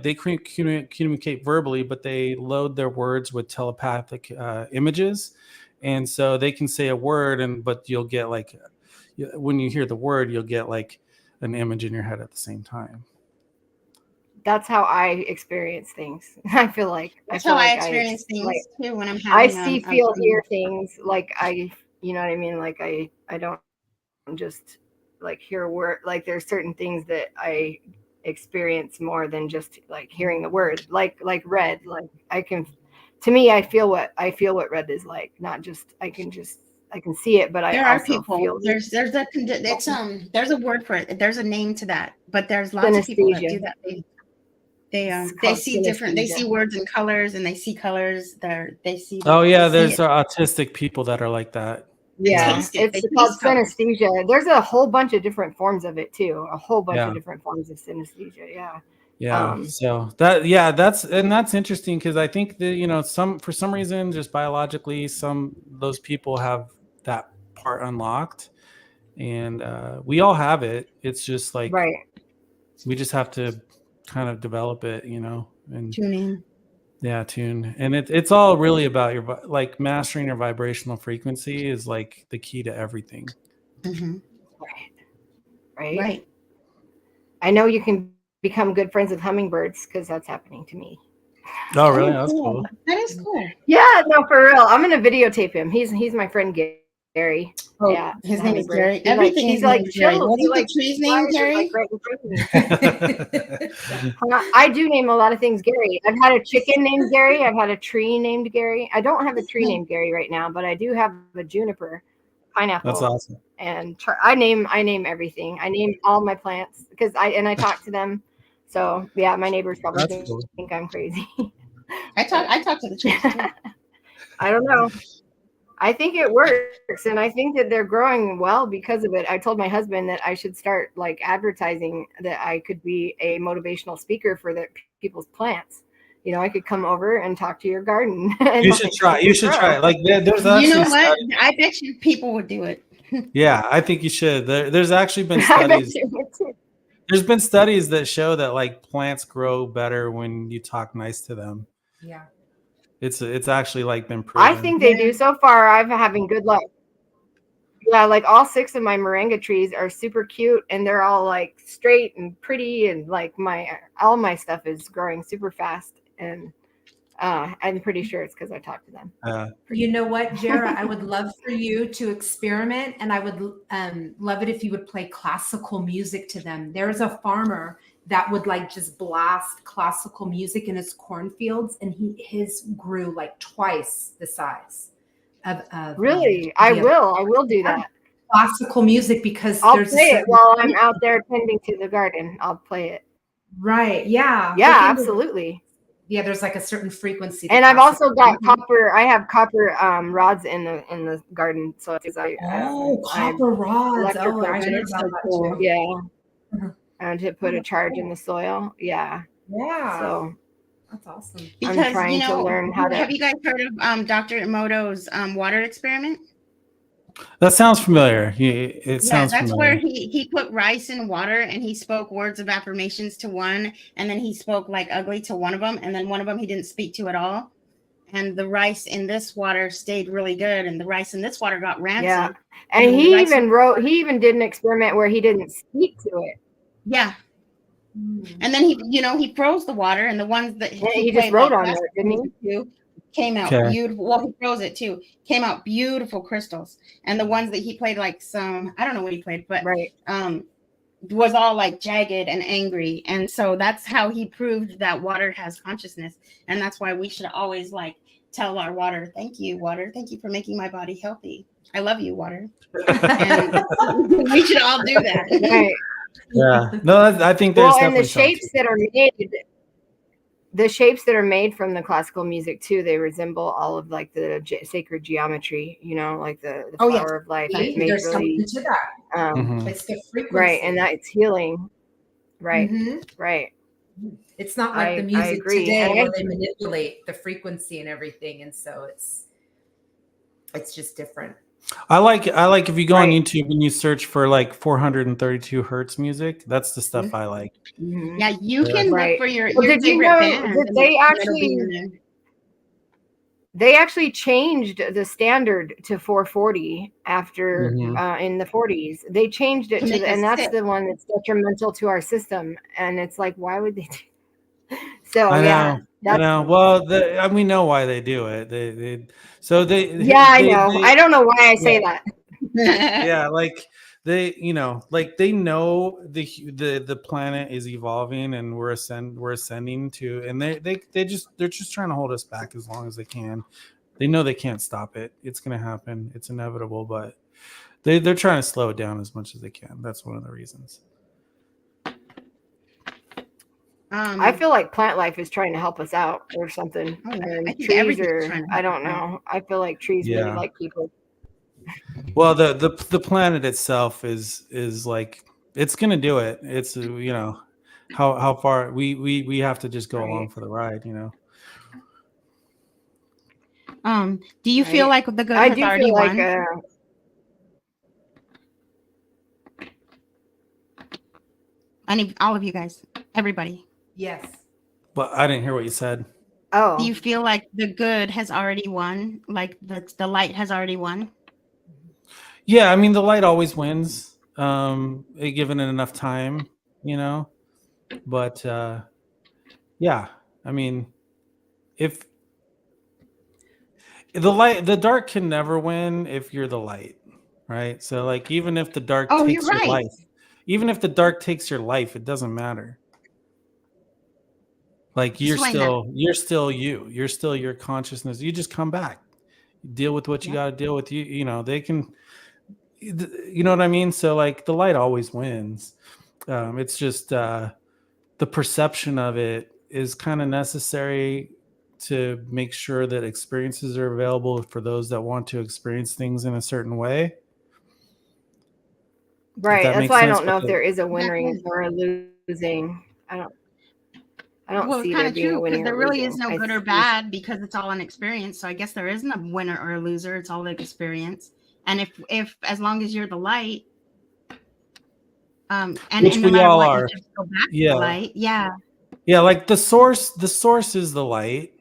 S4: they communicate verbally, but they load their words with telepathic images, and so they can say a word, but you'll get, like, when you hear the word, you'll get like an image in your head at the same time.
S2: That's how I experience things. I feel like
S1: That's how I experience things too when I'm having.
S2: I see, feel, hear things. Like you know what I mean? Like I don't just like hear a word. Like there's certain things that I experience more than just like hearing the word. Like red. Like to me, I feel what red is like. Not just I can see it, but
S1: there
S2: I
S1: are
S2: also
S1: people.
S2: feel
S1: There's a word for it. There's a name to that, but there's lots of people that do that. They see different. They see words and colors, and they see colors. They see.
S4: Oh yeah, there's autistic people that are like that.
S2: Yeah, it's called synesthesia. There's a whole bunch of different forms of it too. A whole bunch of different forms of synesthesia. Yeah.
S4: Yeah. So that's interesting, because I think that for some reason, just biologically, those people have that part unlocked, and we all have it. It's just like,
S2: right.
S4: We just have to kind of develop it, and
S1: tune in.
S4: Yeah, tune. And it's all really about mastering your vibrational frequency is like the key to everything.
S1: Mm-hmm.
S2: Right. I know you can become good friends with hummingbirds, because that's happening to me.
S4: Oh, really? That's cool.
S1: That is cool.
S2: Yeah, no, for real. I'm gonna videotape him. He's my friend Gary.
S1: Oh,
S2: yeah,
S1: his name is Gary.
S2: Everything he's like chill.
S1: Wasn't the tree's name Gary?
S2: I do name a lot of things Gary. I've had a chicken named Gary. I've had a tree named Gary. I don't have a tree named Gary right now, but I do have a juniper, pineapple.
S4: That's awesome.
S2: And I name everything. I name all my plants because I talk to them. So yeah, my neighbors probably think I'm crazy.
S1: I talk to the trees too.
S2: I don't know. I think it works, and I think that they're growing well because of it. I told my husband that I should start like advertising that I could be a motivational speaker for the people's plants. You know, I could come over and talk to your garden. And
S4: You should try. You should try. Like there's
S1: You know
S4: actually
S1: what? I bet you people would do it.
S4: yeah, I think you should. There's actually been
S2: I bet
S4: studies.
S2: you would too.
S4: There's been studies that show that like plants grow better when you talk nice to them.
S3: Yeah.
S4: It's actually like been proven.
S2: I think they do. So far, I'm having good luck. Yeah, like all 6 of my moringa trees are super cute, and they're all like straight and pretty, and like all my stuff is growing super fast. And I'm pretty sure it's because I talked to them.
S3: You know what, Jara? I would love for you to experiment, and I would love it if you would play classical music to them. There's a farmer that would like just blast classical music in his cornfields, and his grew like twice the size of
S2: Really, I will do that.
S3: Classical music, because
S2: I'll
S3: there's
S2: play it while I'm out there tending to the garden. I'll play it.
S3: right. Yeah.
S2: Yeah,
S3: Look into-
S2: absolutely.
S3: Yeah, there's like a certain frequency.
S2: And I've also got
S3: classical-
S2: copper. I have copper rods in the garden, so it's
S3: copper rods.
S2: electric
S3: Oh, I
S2: rods.
S3: didn't know about that too.
S2: yeah,
S3: Mhm.
S2: and to put a charge in the soil. Yeah,
S3: Yeah.
S2: so
S3: That's awesome.
S1: Because
S2: trying to learn how to-
S1: Have you guys heard of Dr. Emoto's water experiment?
S4: That sounds familiar. It sounds
S1: that's
S4: familiar.
S1: where he put rice in water and he spoke words of affirmations to one, and then he spoke like ugly to one of them, and then one of them he didn't speak to at all. And the rice in this water stayed really good, and the rice in this water got rancid.
S2: yeah. And
S1: And
S2: he
S1: the rice-
S2: he even did an experiment where he didn't speak to it.
S1: Yeah. And then he froze the water, and the ones that
S2: Yeah, he just
S1: played,
S2: wrote
S1: like,
S2: on it, didn't he?
S1: too, came out
S4: Okay.
S1: beautiful. Well, he froze it too. Came out beautiful crystals, and the ones that he played like I don't know what he played, but
S2: Right.
S1: was all like jagged and angry, and so that's how he proved that water has consciousness, and that's why we should always like tell our water, "Thank you, water. Thank you for making my body healthy. I love you, water." And we should all do that.
S2: Right.
S4: Yeah. No, I think there's
S2: Well, and the
S4: definitely something.
S2: shapes that are made, the shapes that are made from the classical music too, they resemble all of like the sacred geometry. You know, like the
S1: Oh, yes.
S2: flower of life.
S3: See,
S2: It's made
S3: there's
S2: really,
S3: something to that.
S4: Mhm.
S3: It's the frequency.
S2: right, and that it's healing. Right.
S3: Mhm.
S2: Right.
S3: It's not like
S2: I
S3: the music
S2: agree.
S3: today
S2: And
S3: where they manipulate the frequency and everything, and so it's just different.
S4: I like if you go on
S2: Right.
S4: YouTube and you search for like 432 hertz music. That's the stuff I like.
S2: Mhm.
S1: Yeah, you can
S2: Right.
S1: look for your
S2: Well, did you
S1: favorite
S2: know
S1: band,
S2: that
S1: and
S2: they
S1: it'll
S2: actually-
S1: be in there.
S2: They actually changed the standard to 440 after
S4: Mhm.
S2: in the 40s. They changed it
S1: To
S2: to
S1: make us
S2: and that's
S1: sick.
S2: the one that's detrimental to our system. And it's like, why would they do? So
S4: I know.
S2: yeah,
S4: I
S2: that's,
S4: know. Well, we know why they do it. They
S2: yeah, I know. I don't know why I say that.
S4: yeah, like they know the planet is evolving and we're ascending to, and they're just trying to hold us back as long as they can. They know they can't stop it. It's gonna happen. It's inevitable, but they're trying to slow it down as much as they can. That's one of the reasons.
S2: I feel like plant life is trying to help us out or something.
S1: Oh, yeah.
S2: And
S1: I think
S2: trees
S1: everything's
S2: are,
S1: trying to
S2: I
S1: help
S2: don't
S1: us out.
S2: know. I feel like trees really
S4: Yeah.
S2: like people.
S4: Well, the planet itself is like it's gonna do it. It's how far we have to just go
S2: Right.
S4: along for the ride.
S1: Do you feel
S2: Right.
S1: like the good
S2: I
S1: has
S2: do
S1: already
S2: feel
S1: won?
S2: like
S1: All of you guys, everybody.
S3: Yes.
S4: But I didn't hear what you said.
S2: oh,
S1: Do you feel like the good has already won? Like the light has already won?
S4: Yeah, I mean the light always wins. Given it enough time, But yeah, I mean, if the dark can never win if you're the light, right? So like even if the dark
S1: Oh,
S4: takes
S1: you're
S4: your
S1: right.
S4: life, even if the dark takes your life, it doesn't matter. Like you're
S1: Explain
S4: still you. You're still your consciousness. You just come back. Deal with what you got to deal with. They can, you know what I mean? So like the light always wins. It's just the perception of it is kind of necessary to make sure that experiences are available for those that want to experience things in a certain way.
S2: Right.
S4: that
S2: That's
S4: makes
S2: why I
S4: sense,
S2: don't know if
S4: but
S2: there is a
S1: That's
S2: winning
S1: it.
S2: or a losing. I don't
S1: Well, it's
S2: see
S1: kind
S2: there
S1: of
S2: being a
S1: true because
S2: winning
S1: there
S2: or
S1: really is
S2: losing.
S1: no good or bad because it's all an experience. So I guess there isn't a winner or a loser. It's all the experience. And if as long as you're the light,
S4: which
S1: and no
S4: we
S1: matter
S4: all
S1: what, you
S4: are.
S1: just go back to
S4: Yeah.
S1: the light. Yeah.
S4: Yeah, like the source is the light,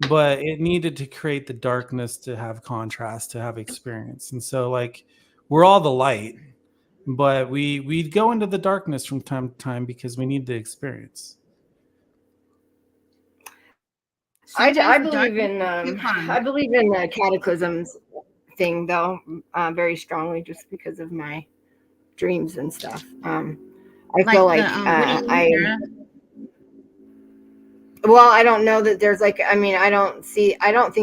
S4: but it needed to create the darkness to have contrast, to have experience. And so like we're all the light, but we go into the darkness from time to time because we need the experience.
S1: Sometimes
S2: I
S1: the
S2: believe
S1: darkness
S2: in
S1: is too fun.
S2: I believe in the cataclysms thing though, very strongly, just because of my dreams and stuff. I feel
S1: Like the
S2: like
S1: what do you mean, Sarah?
S2: well, I don't know that there's like, I mean, I don't think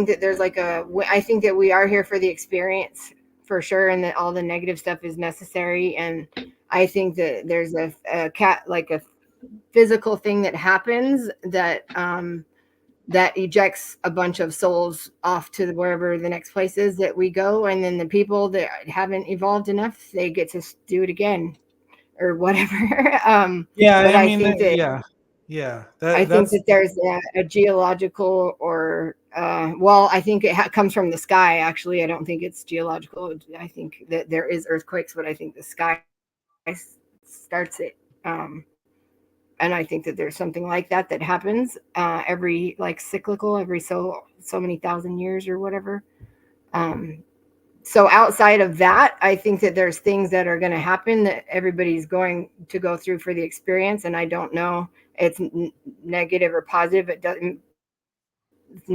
S2: that there's like I think that we are here for the experience for sure, and that all the negative stuff is necessary. And I think that there's like a physical thing that happens that that ejects a bunch of souls off to wherever the next place is that we go, and then the people that haven't evolved enough, they get to do it again or whatever.
S4: Yeah,
S2: But
S4: I
S2: I
S4: mean,
S2: think that
S4: yeah.
S2: I think
S4: That's
S2: that there's a geological or well, I think it comes from the sky. Actually, I don't think it's geological. I think that there is earthquakes, but I think the sky starts it. And I think that there's something like that happens every like cyclical every so many thousand years or whatever. So outside of that, I think that there's things that are going to happen that everybody's going to go through for the experience, and I don't know it's negative or positive. It doesn't.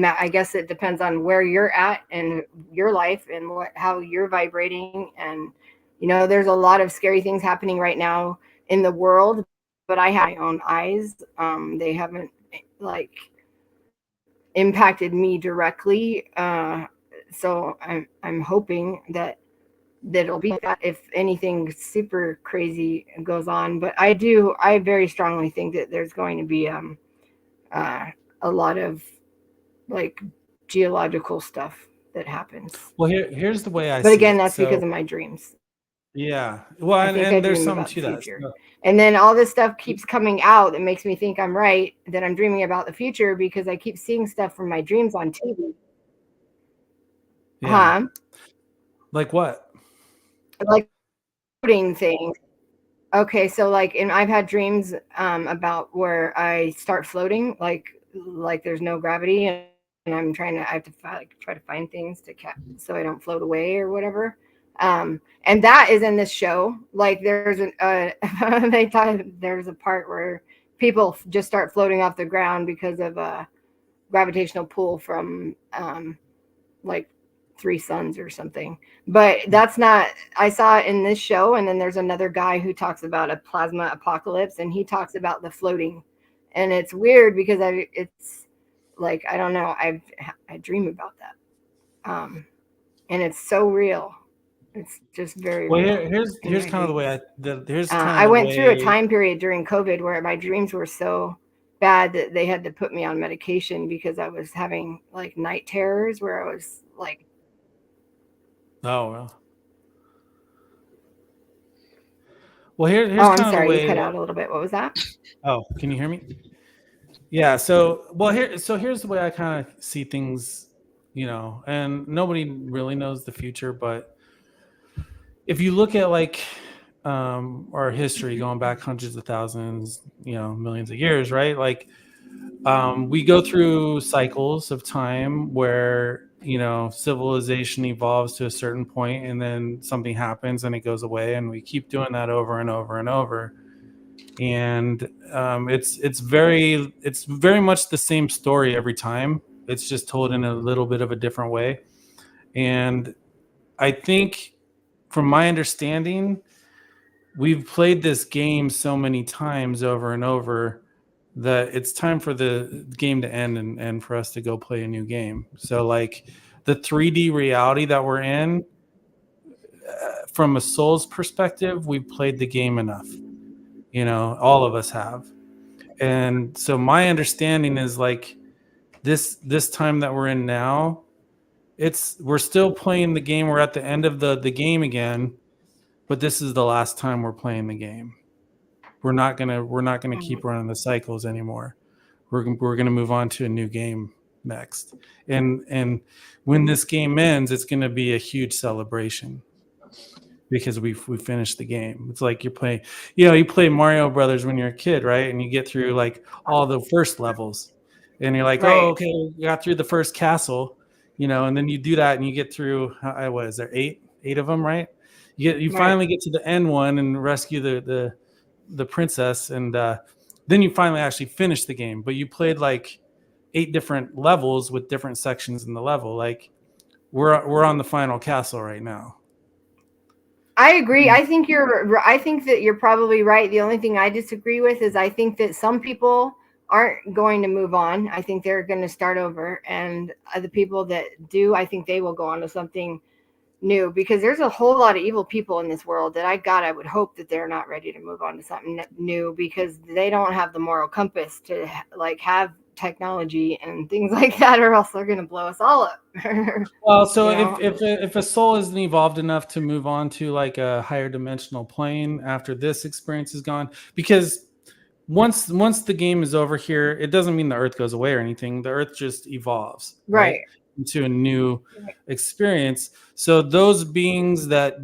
S2: I guess it depends on where you're at in your life and how you're vibrating. And there's a lot of scary things happening right now in the world, but I have my own eyes. They haven't like impacted me directly. So I'm hoping that it'll be that if anything super crazy goes on. But I very strongly think that there's going to be a lot of like geological stuff that happens.
S4: well. Here's the way I
S2: But
S4: see
S2: again,
S4: it.
S2: that's because
S4: So
S2: of my dreams.
S4: yeah, well,
S2: I think I
S4: and there's
S2: dream
S4: something
S2: about
S4: to
S2: the
S4: that.
S2: future.
S4: So,
S2: And then all this stuff keeps coming out that makes me think I'm right, that I'm dreaming about the future because I keep seeing stuff from my dreams on TV.
S4: yeah.
S2: Huh?
S4: Like what?
S2: Like floating things. Okay, so like, and I've had dreams about where I start floating, like there's no gravity, and I have to try to find things to catch so I don't float away or whatever. And that is in this show. Like there's they thought there's a part where people just start floating off the ground because of a gravitational pull from like 3 suns or something. But that's not, I saw it in this show. And then there's another guy who talks about a plasma apocalypse, and he talks about the floating. And it's weird because it's like, I don't know, I dream about that. And it's so real. It's just very
S4: Well,
S2: real.
S4: here's kind of the way
S2: I went through a time period during COVID where my dreams were so bad that they had to put me on medication because I was having like night terrors where I was like,
S4: oh well, here's
S2: I'm
S4: kind of the
S2: sorry,
S4: way.
S2: you cut out a little bit. What was that?
S4: Oh, can you hear me? Yeah. So here's the way I kind of see things, and nobody really knows the future, but if you look at like our history going back hundreds of thousands, millions of years, right? Like we go through cycles of time where civilization evolves to a certain point, and then something happens and it goes away, and we keep doing that over and over and over. And it's very much the same story every time. It's just told in a little bit of a different way. And I think, from my understanding, we've played this game so many times over and over that it's time for the game to end and for us to go play a new game. So like the 3D reality that we're in, from a soul's perspective, we've played the game enough. All of us have. And so my understanding is like this time that we're in now, we're still playing the game. We're at the end of the game again, but this is the last time we're playing the game. We're not gonna keep running the cycles anymore. We're gonna move on to a new game next. And when this game ends, it's gonna be a huge celebration because we finished the game. It's like you play Mario Brothers when you're a kid, right? And you get through like all the first levels, and you're like,
S2: Right.
S4: oh, okay, you got through the first castle, and then you do that and you get through. What is there, eight of them, right? You
S2: Right.
S4: finally get to the end one and rescue the princess, and then you finally actually finish the game. But you played like 8 different levels with different sections in the level. Like we're on the final castle right now.
S2: I agree. I think that you're probably right. The only thing I disagree with is I think that some people aren't going to move on. I think they're going to start over, and the people that do, I think they will go on to something new, because there's a whole lot of evil people in this world that I would hope that they're not ready to move on to something new, because they don't have the moral compass to like have technology and things like that, or else they're going to blow us all up.
S4: Well, so
S2: You know?
S4: if a soul isn't evolved enough to move on to like a higher dimensional plane after this experience is gone, because once the game is over here, it doesn't mean the Earth goes away or anything. The Earth just evolves,
S2: Right.
S4: into a new experience. So those beings that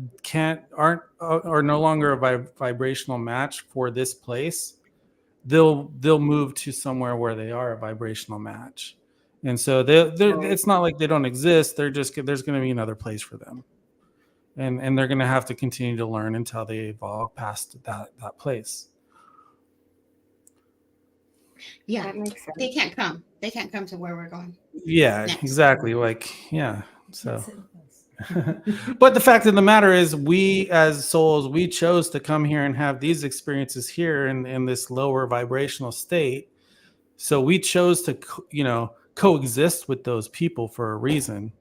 S4: are no longer a vibrational match for this place, they'll move to somewhere where they are a vibrational match. And so it's not like they don't exist. There's going to be another place for them, and they're going to have to continue to learn until they evolve past that place.
S1: Yeah,
S2: That makes sense.
S1: they can't come to where we're going.
S4: Yeah,
S1: Next.
S4: exactly. Like, yeah. So, but the fact of the matter is, we as souls, we chose to come here and have these experiences here in this lower vibrational state. So we chose to, coexist with those people for a reason.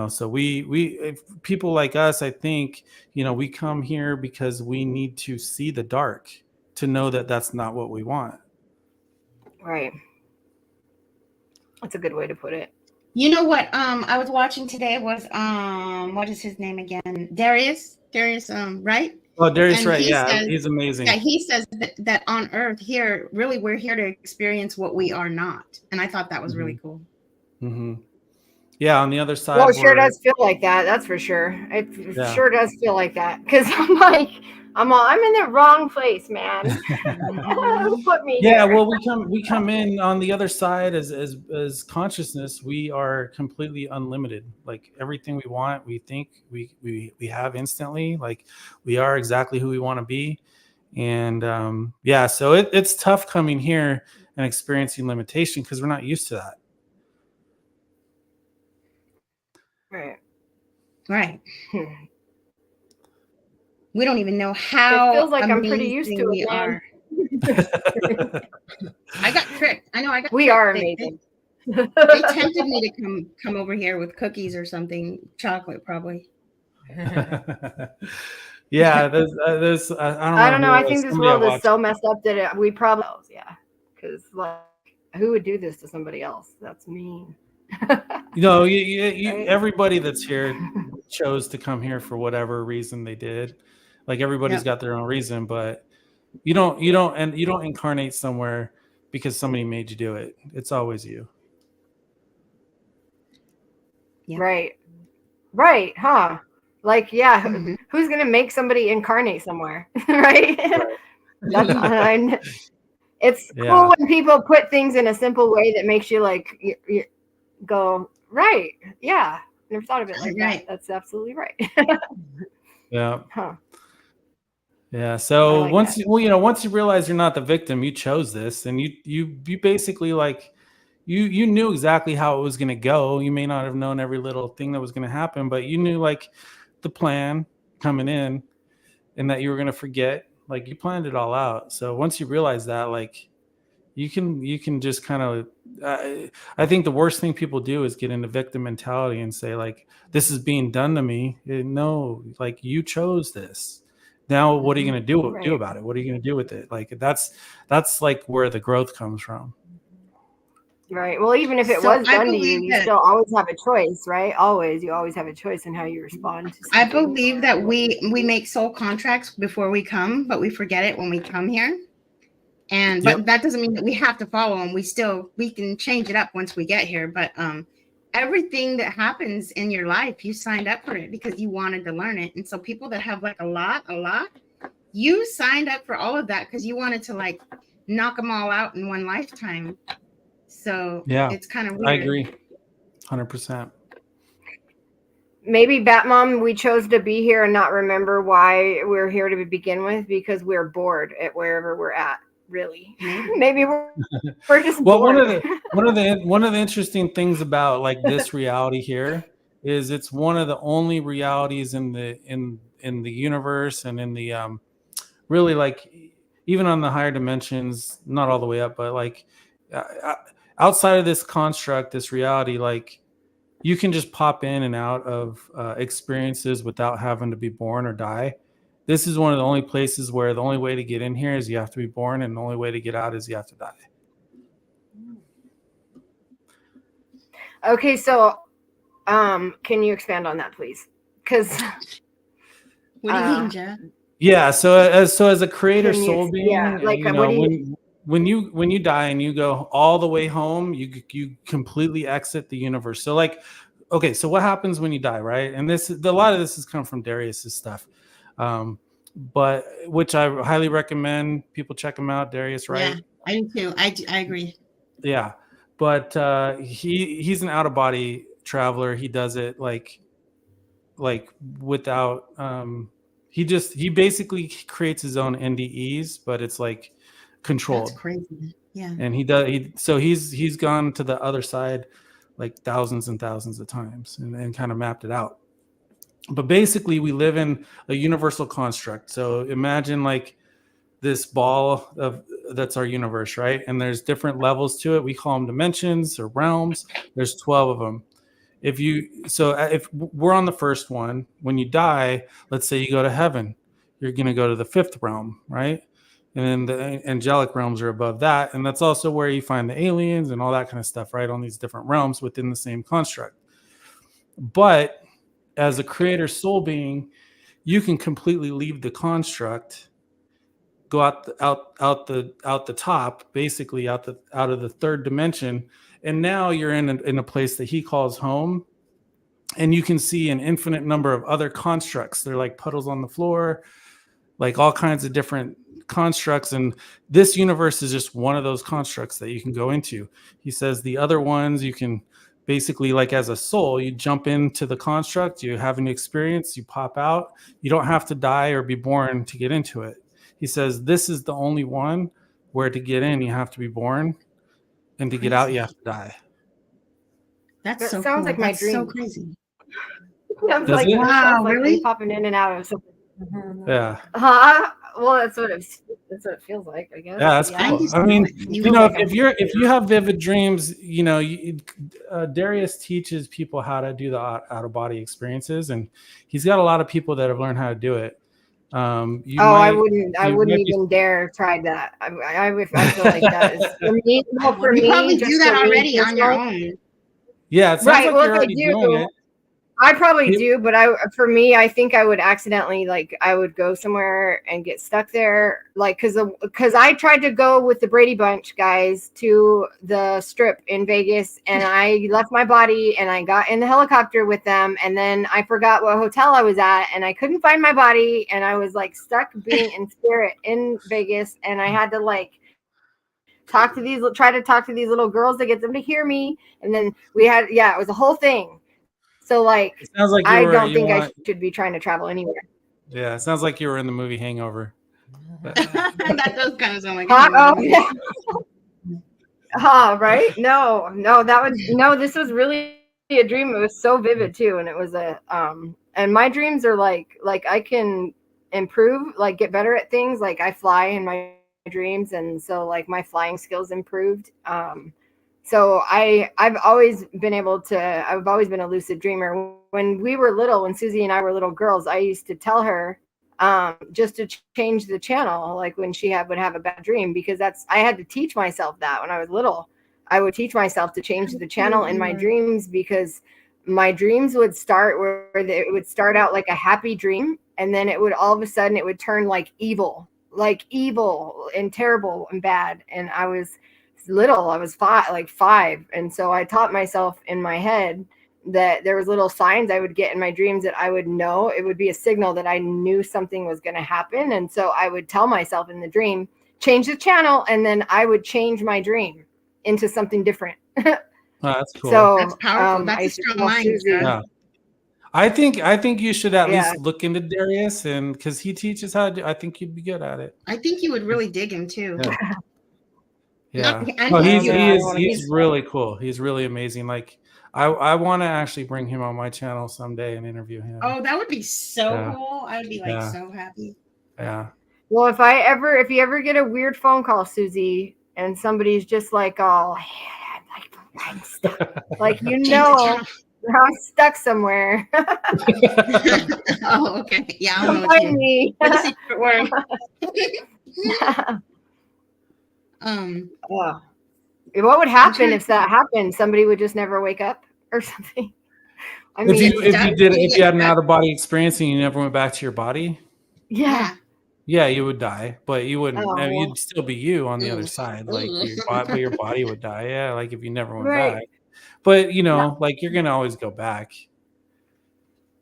S4: So if people like us, I think, we come here because we need to see the dark to know that that's not what we want.
S2: Right. That's a good way to put it.
S1: You know what I was watching today was what is his name again? Darius, right?
S4: Oh, Darius,
S1: And
S4: right?
S1: he
S4: Yeah,
S1: says-
S4: he's amazing.
S1: Yeah, he says that on Earth here, really, we're here to experience what we are not, and I thought that was really cool.
S4: Mm-hmm. Yeah, on the other side.
S2: Well, it sure does feel like that. That's for sure. It sure does feel like that, because I'm like, I'm in the wrong place, man. Who put me
S4: Yeah,
S2: here?
S4: well, we come in on the other side as consciousness. We are completely unlimited. Like everything we want, we think we have instantly. Like we are exactly who we want to be, and so it's tough coming here and experiencing limitation because we're not used to that.
S1: Right. We don't even know how.
S2: It feels like I'm pretty used to
S1: we
S2: it, man.
S1: are. I got tricked. I know. I got.
S2: We
S1: tricked.
S2: are
S1: They
S2: amazing.
S1: tempted me to come over here with cookies or something, chocolate probably.
S4: Yeah, there's
S2: I don't know. I think this
S4: somebody
S2: world is
S4: watched.
S2: so messed up that we probably, because like, who would do this to somebody else? That's mean. Right?
S4: Everybody that's here chose to come here for whatever reason they did. Like everybody's got their own reason, but you don't incarnate somewhere because somebody made you do it. It's always you.
S1: Yeah.
S2: Right. Huh? Like, yeah.
S1: Mhm.
S2: Who's gonna make somebody incarnate somewhere? Right. It's cool when people put things in a simple way that makes you like you go, right. Yeah. Never thought of it like that. That's absolutely right.
S4: Yeah.
S2: Huh.
S4: Yeah. So
S2: like
S4: once you realize you're not the victim, you chose this, and you basically like you knew exactly how it was going to go. You may not have known every little thing that was going to happen, but you knew like the plan coming in, and that you were going to forget. Like you planned it all out. So once you realize that, like you can just kind of. I think the worst thing people do is get into victim mentality and say like, "This is being done to me." No, like you chose this. Now, what are you going to do about it? What are you going to do with it? Like that's like where the growth comes from.
S2: Right. Well, even if it
S1: So
S2: was
S1: I
S2: done to you,
S1: believe
S2: you
S1: that
S2: still always have a choice, right? You always have a choice in how you respond to
S1: I
S2: something.
S1: believe that we make soul contracts before we come, but we forget it when we come here. And
S4: Yep.
S1: but that doesn't mean that we have to follow them. We can change it up once we get here. But everything that happens in your life, you signed up for it because you wanted to learn it. And so people that have like a lot, you signed up for all of that because you wanted to like knock them all out in one lifetime. So
S4: Yeah,
S1: it's kind of weird.
S4: I agree, 100%.
S2: Maybe Batmom, we chose to be here and not remember why we're here to begin with because we're bored at wherever we're at. Really, maybe we're just
S4: Well,
S2: bored.
S4: one of the interesting things about like this reality here is it's one of the only realities in the universe and in the really like even on the higher dimensions, not all the way up, but like outside of this construct, this reality, like you can just pop in and out of experiences without having to be born or die. This is one of the only places where the only way to get in here is you have to be born, and the only way to get out is you have to die.
S2: Okay, so can you expand on that, please? Because
S1: what do you mean, Jeff?
S4: Yeah. So as a creator soul being,
S2: yeah, like
S4: you know, when you die and you go all the way home, you completely exit the universe. So like, okay, so what happens when you die, right? And a lot of this has come from Darius's stuff, but which I highly recommend people check him out. Darius, right?
S1: Yeah, I do too. I agree.
S4: Yeah, but he's an out of body traveler. He does it like without he basically creates his own NDEs, but it's like controlled.
S1: That's crazy. Yeah.
S4: And he's gone to the other side like thousands and thousands of times and kind of mapped it out. But basically we live in a universal construct. So imagine like this ball that's our universe, right? And there's different levels to it. We call them dimensions or realms. There's 12 of them. If we're on the first one, when you die, let's say you go to heaven, you're going to go to the fifth realm, right? And then the angelic realms are above that. And that's also where you find the aliens and all that kind of stuff, right? On these different realms within the same construct. But as a creator soul being, you can completely leave the construct, go out the top, basically out of the third dimension. And now you're in a place that he calls home. And you can see an infinite number of other constructs. They're like puddles on the floor, like all kinds of different constructs. And this universe is just one of those constructs that you can go into. He says the other ones you can basically, like as a soul, you jump into the construct, you have an experience, you pop out. You don't have to die or be born to get into it. He says this is the only one where to get in, you have to be born. And to get out, you have to die.
S1: That
S2: so
S1: sounds
S2: cool.
S1: like
S2: my
S1: that's
S2: dream.
S1: So crazy.
S2: Sounds like,
S1: wow,
S2: like
S1: really?
S2: popping in and out of something.
S4: Yeah.
S2: Well, that's what it feels like, I guess.
S4: Yeah, that's cool. I mean, you know, if you have vivid dreams, you know, Darius teaches people how to do the out of body experiences, and he's got a lot of people that have learned how to do it.
S2: I wouldn't even dare try that. I feel like that is for me. Well, for
S1: you
S2: me,
S1: probably do that already on your own.
S4: Yeah, it sounds
S2: right.
S4: like
S2: Well,
S4: you're
S2: if I
S4: already doing it.
S2: I probably do, but I think I would accidentally, like, I would go somewhere and get stuck there, like, because I tried to go with the Brady Bunch guys to the Strip in Vegas, and I left my body, and I got in the helicopter with them, and then I forgot what hotel I was at, and I couldn't find my body, and I was like stuck being in spirit in Vegas, and I had to like try to talk to these little girls to get them to hear me, and then it was a whole thing. So, like,
S4: it sounds like
S2: I don't think I should be trying to travel anywhere.
S4: Yeah, it sounds like you were in the movie Hangover.
S1: That does kind of sound like.
S2: Yeah. Right? No, this was really a dream. It was so vivid too, and it was and my dreams are like I can improve, like get better at things. Like I fly in my dreams, and so like my flying skills improved. So I've always been a lucid dreamer. When we were little, when Susie and I were little girls, I used to tell her just to change the channel, like when she would have a bad dream, because I had to teach myself that when I was little. I would teach myself to change the channel in my dreams, because my dreams would start where it would start out like a happy dream, and then it would all of a sudden it would turn like evil and terrible and bad. And I was little, I was five, and so I taught myself in my head that there was little signs I would get in my dreams that I would know. It would be a signal that I knew something was going to happen, and so I would tell myself in the dream, change the channel, and then I would change my dream into something different.
S4: Oh, that's cool.
S2: So
S1: That's powerful. That's
S2: I
S1: a
S2: used to
S1: strong
S2: tell
S1: mind,
S2: Susie-
S1: Sarah.
S4: Yeah. I think you should at
S2: Yeah.
S4: least look into Darius, and because he teaches how to do, I think you'd be good at it.
S1: I think you would really dig him too.
S4: Yeah. Yeah.
S1: Not- and
S4: No,
S1: he's-
S4: he's really cool. He's really amazing. Like I want to actually bring him on my channel someday and interview him.
S1: Oh, that would be so
S4: Yeah.
S1: cool. I would be like
S4: Yeah.
S1: so happy.
S4: Yeah.
S2: Well, if you ever get a weird phone call, Susie, and somebody's just like, oh, I'm stuck. Like, you know, I'm stuck somewhere.
S1: Oh, okay. Yeah, I'll know
S2: Come
S1: it's
S2: find
S1: you.
S2: me.
S1: For the secret word.
S2: Oh. What would happen if that happened? Somebody would just never wake up or something. I mean,
S4: If you had an out of body experience and you never went back to your body,
S2: yeah.
S4: yeah, you would die, but you wouldn't.
S2: Oh.
S4: I mean, you'd still be you on the other
S1: Ooh.
S4: side. Like
S1: Ooh.
S4: your body would die. Yeah, like if you never went
S2: Right.
S4: back. But you know, like you're gonna always go back.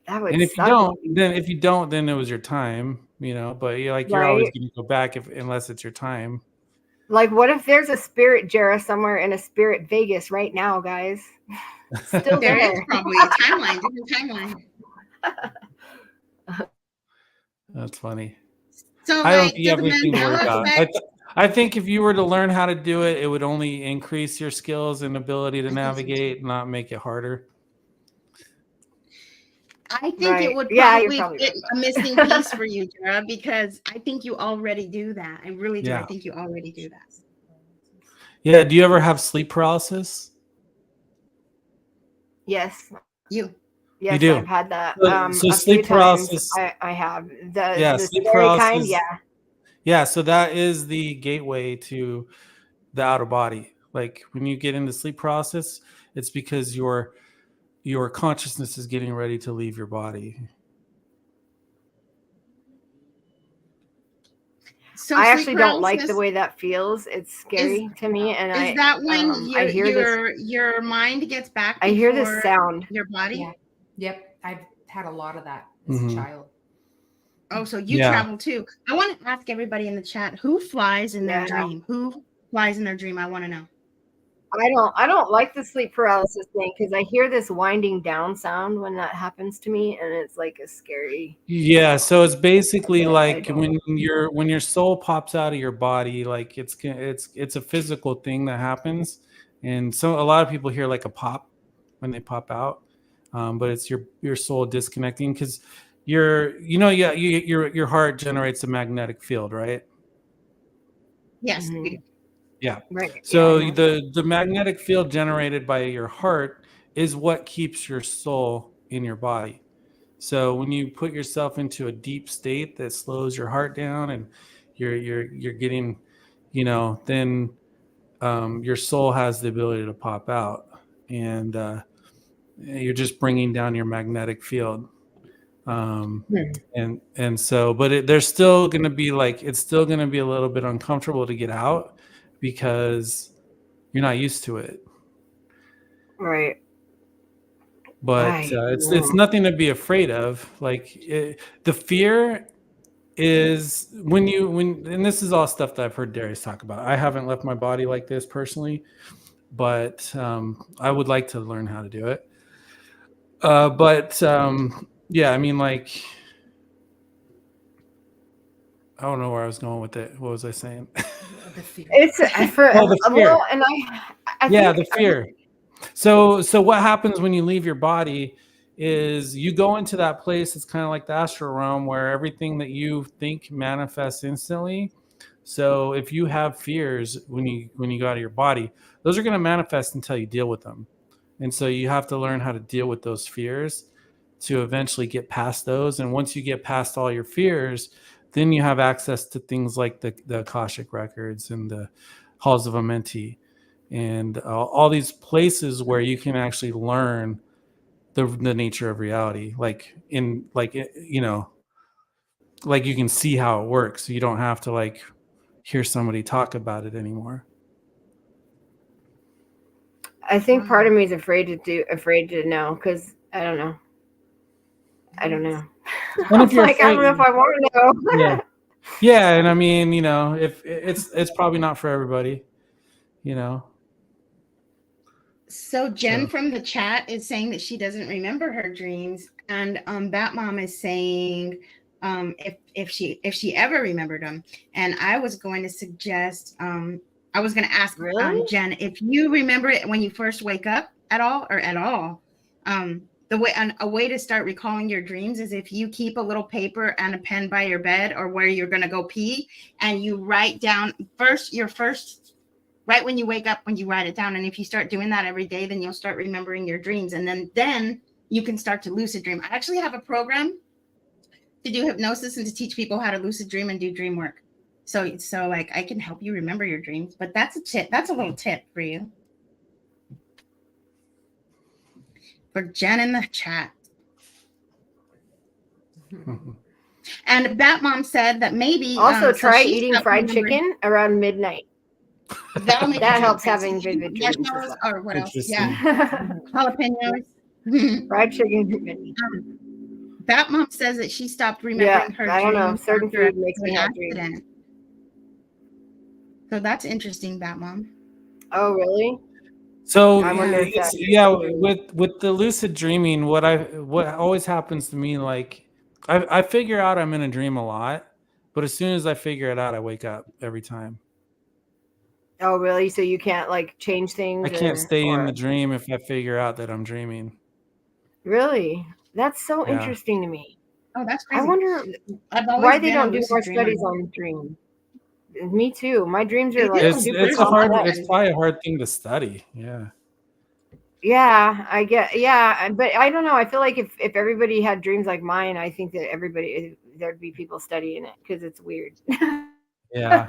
S2: That would
S4: And if you
S2: suck.
S4: don't, then it was your time. You know, but you're always
S2: Right.
S4: gonna go back unless it's your time.
S2: Like, what if there's a spirit Jera somewhere in a spirit Vegas right now, guys? Still
S1: There is
S2: there.
S1: probably a timeline, different timeline.
S4: That's funny.
S1: So
S4: I don't
S1: like,
S4: think you have
S1: does the
S4: anything to worry
S1: Mandela
S4: about.
S1: effect-
S4: I think if you were to learn how to do it, it would only increase your skills and ability to
S1: think so,
S4: navigate, not make it harder.
S1: I think
S2: Right.
S1: it would
S2: Yeah, you're
S1: probably
S2: probably
S1: fit a missing piece for you, Jera, because I think you already do that. I really do.
S4: Yeah.
S1: I think you already do that.
S4: Yeah. Do you ever have sleep paralysis?
S2: Yes.
S1: You.
S2: Yes,
S4: do.
S2: I've had that.
S4: So
S2: a
S4: sleep
S2: few times
S4: paralysis-
S2: I have.
S4: Yeah,
S2: The
S4: sleep
S2: scary kind,
S4: paralysis-
S2: yeah.
S4: Yeah. So that is the gateway to the outer body. Like when you get into sleep paralysis, it's because your consciousness is getting ready to leave your body.
S1: So
S2: I
S1: sleep
S2: actually don't like the
S1: paralysis,
S2: way that feels. It's scary to me, and
S1: Is that when
S2: I hear
S1: your mind gets back?
S2: I hear this
S1: before
S2: sound.
S1: Your body.
S3: Yeah. Yep. I've had a lot of that as
S4: Mhm.
S3: a child.
S1: Oh, so you
S4: Yeah.
S1: travel too. I want to ask everybody in the chat who flies in their
S2: Yeah.
S1: dream. Who flies in their dream? I want to know.
S2: I don't like the sleep paralysis thing because I hear this winding down sound when that happens to me, and it's like a scary.
S4: Yeah, so it's basically
S2: Yeah, I
S4: like
S2: don't-
S4: when your soul pops out of your body, like it's a physical thing that happens, and so a lot of people hear like a pop when they pop out, but it's your soul disconnecting because your heart generates a magnetic field, right?
S1: Yes.
S2: Mhm.
S4: Yeah.
S2: Right.
S4: So
S2: yeah, I know.
S4: the magnetic field generated by your heart is what keeps your soul in your body. So when you put yourself into a deep state that slows your heart down and you're getting, then your soul has the ability to pop out, and you're just bringing down your magnetic field. And so, but there's still going to be it's still going to be a little bit uncomfortable to get out because you're not used to it.
S2: Right.
S4: But
S2: Right.
S4: it's nothing to be afraid of. The fear is and this is all stuff that I've heard Darius talk about. I haven't left my body like this personally, but I would like to learn how to do it. Yeah, I mean, I don't know where I was going with it. What was I saying?
S3: The fear.
S2: It's for
S4: the fear.
S2: well, and I
S4: Yeah,
S2: think
S4: the fear. So what happens when you leave your body is you go into that place. It's kind of like the astral realm where everything that you think manifests instantly. So if you have fears when you go out of your body, those are going to manifest until you deal with them. And so you have to learn how to deal with those fears to eventually get past those. And once you get past all your fears, then you have access to things like the Akashic records and the halls of Amenti. and all these places where you can actually learn the nature of reality, like in like like you can see how it works. You don't have to like hear somebody talk about it anymore.
S2: I think part of me is afraid to know, because I don't know.
S4: And if you're
S2: Like, I don't know if I want to know.
S4: yeah, yeah, and I mean, if it's probably not for everybody, you know.
S1: So Jen
S4: So.
S1: from the chat is saying that she doesn't remember her dreams, and Bat Mom is saying if she ever remembered them. And I was going to suggest I was going to ask
S2: Really?
S1: Jen if you remember it when you first wake up at all or at all. A way to start recalling your dreams is if you keep a little paper and a pen by your bed or where you're going to go pee, and you write down your first right when you wake up, when you write it down. And if you start doing that every day, then you'll start remembering your dreams, and then you can start to lucid dream. I actually have a program to do hypnosis and to teach people how to lucid dream and do dream work. So like I can help you remember your dreams, but that's a tip. That's a little tip for you. For Jen in the chat. And Bat Mom said that maybe
S2: Also, try
S1: she
S2: eating
S1: stopped
S2: fried
S1: remembering.
S2: chicken around midnight.
S1: That'll make
S2: That
S1: you
S2: helps
S1: crazy.
S2: having vivid dreams.
S1: Marshmallows or what else?
S4: Interesting.
S1: Yeah, jalapenos.
S2: Fried chicken at midnight.
S1: Bat Mom says that she stopped remembering her
S2: I don't know.
S1: dreams
S2: Certain
S1: after
S2: food makes me
S1: an
S2: have dreams.
S1: accident. So that's interesting, Bat Mom.
S2: Oh, really?
S4: So
S2: I wonder if that-
S4: with the lucid dreaming, what always happens to me, like I figure out I'm in a dream a lot, but as soon as I figure it out, I wake up every time.
S2: Oh, really? So you can't like change things?
S4: I can't stay in the dream if I figure out that I'm dreaming.
S2: Really? That's so
S4: Yeah.
S2: interesting to me.
S1: Oh, that's crazy.
S2: I wonder
S1: I've always
S2: why they
S1: been a
S2: don't do
S1: lucid
S2: more
S1: dreamer.
S2: studies on dreams. Me too. My dreams are
S1: They
S2: like
S1: do.
S2: super
S4: It's
S2: complex.
S4: it's probably a hard thing to study. Yeah.
S2: Yeah, I get. Yeah, but I don't know. I feel like if everybody had dreams like mine, I think that there'd be people studying it because it's weird.
S4: Yeah.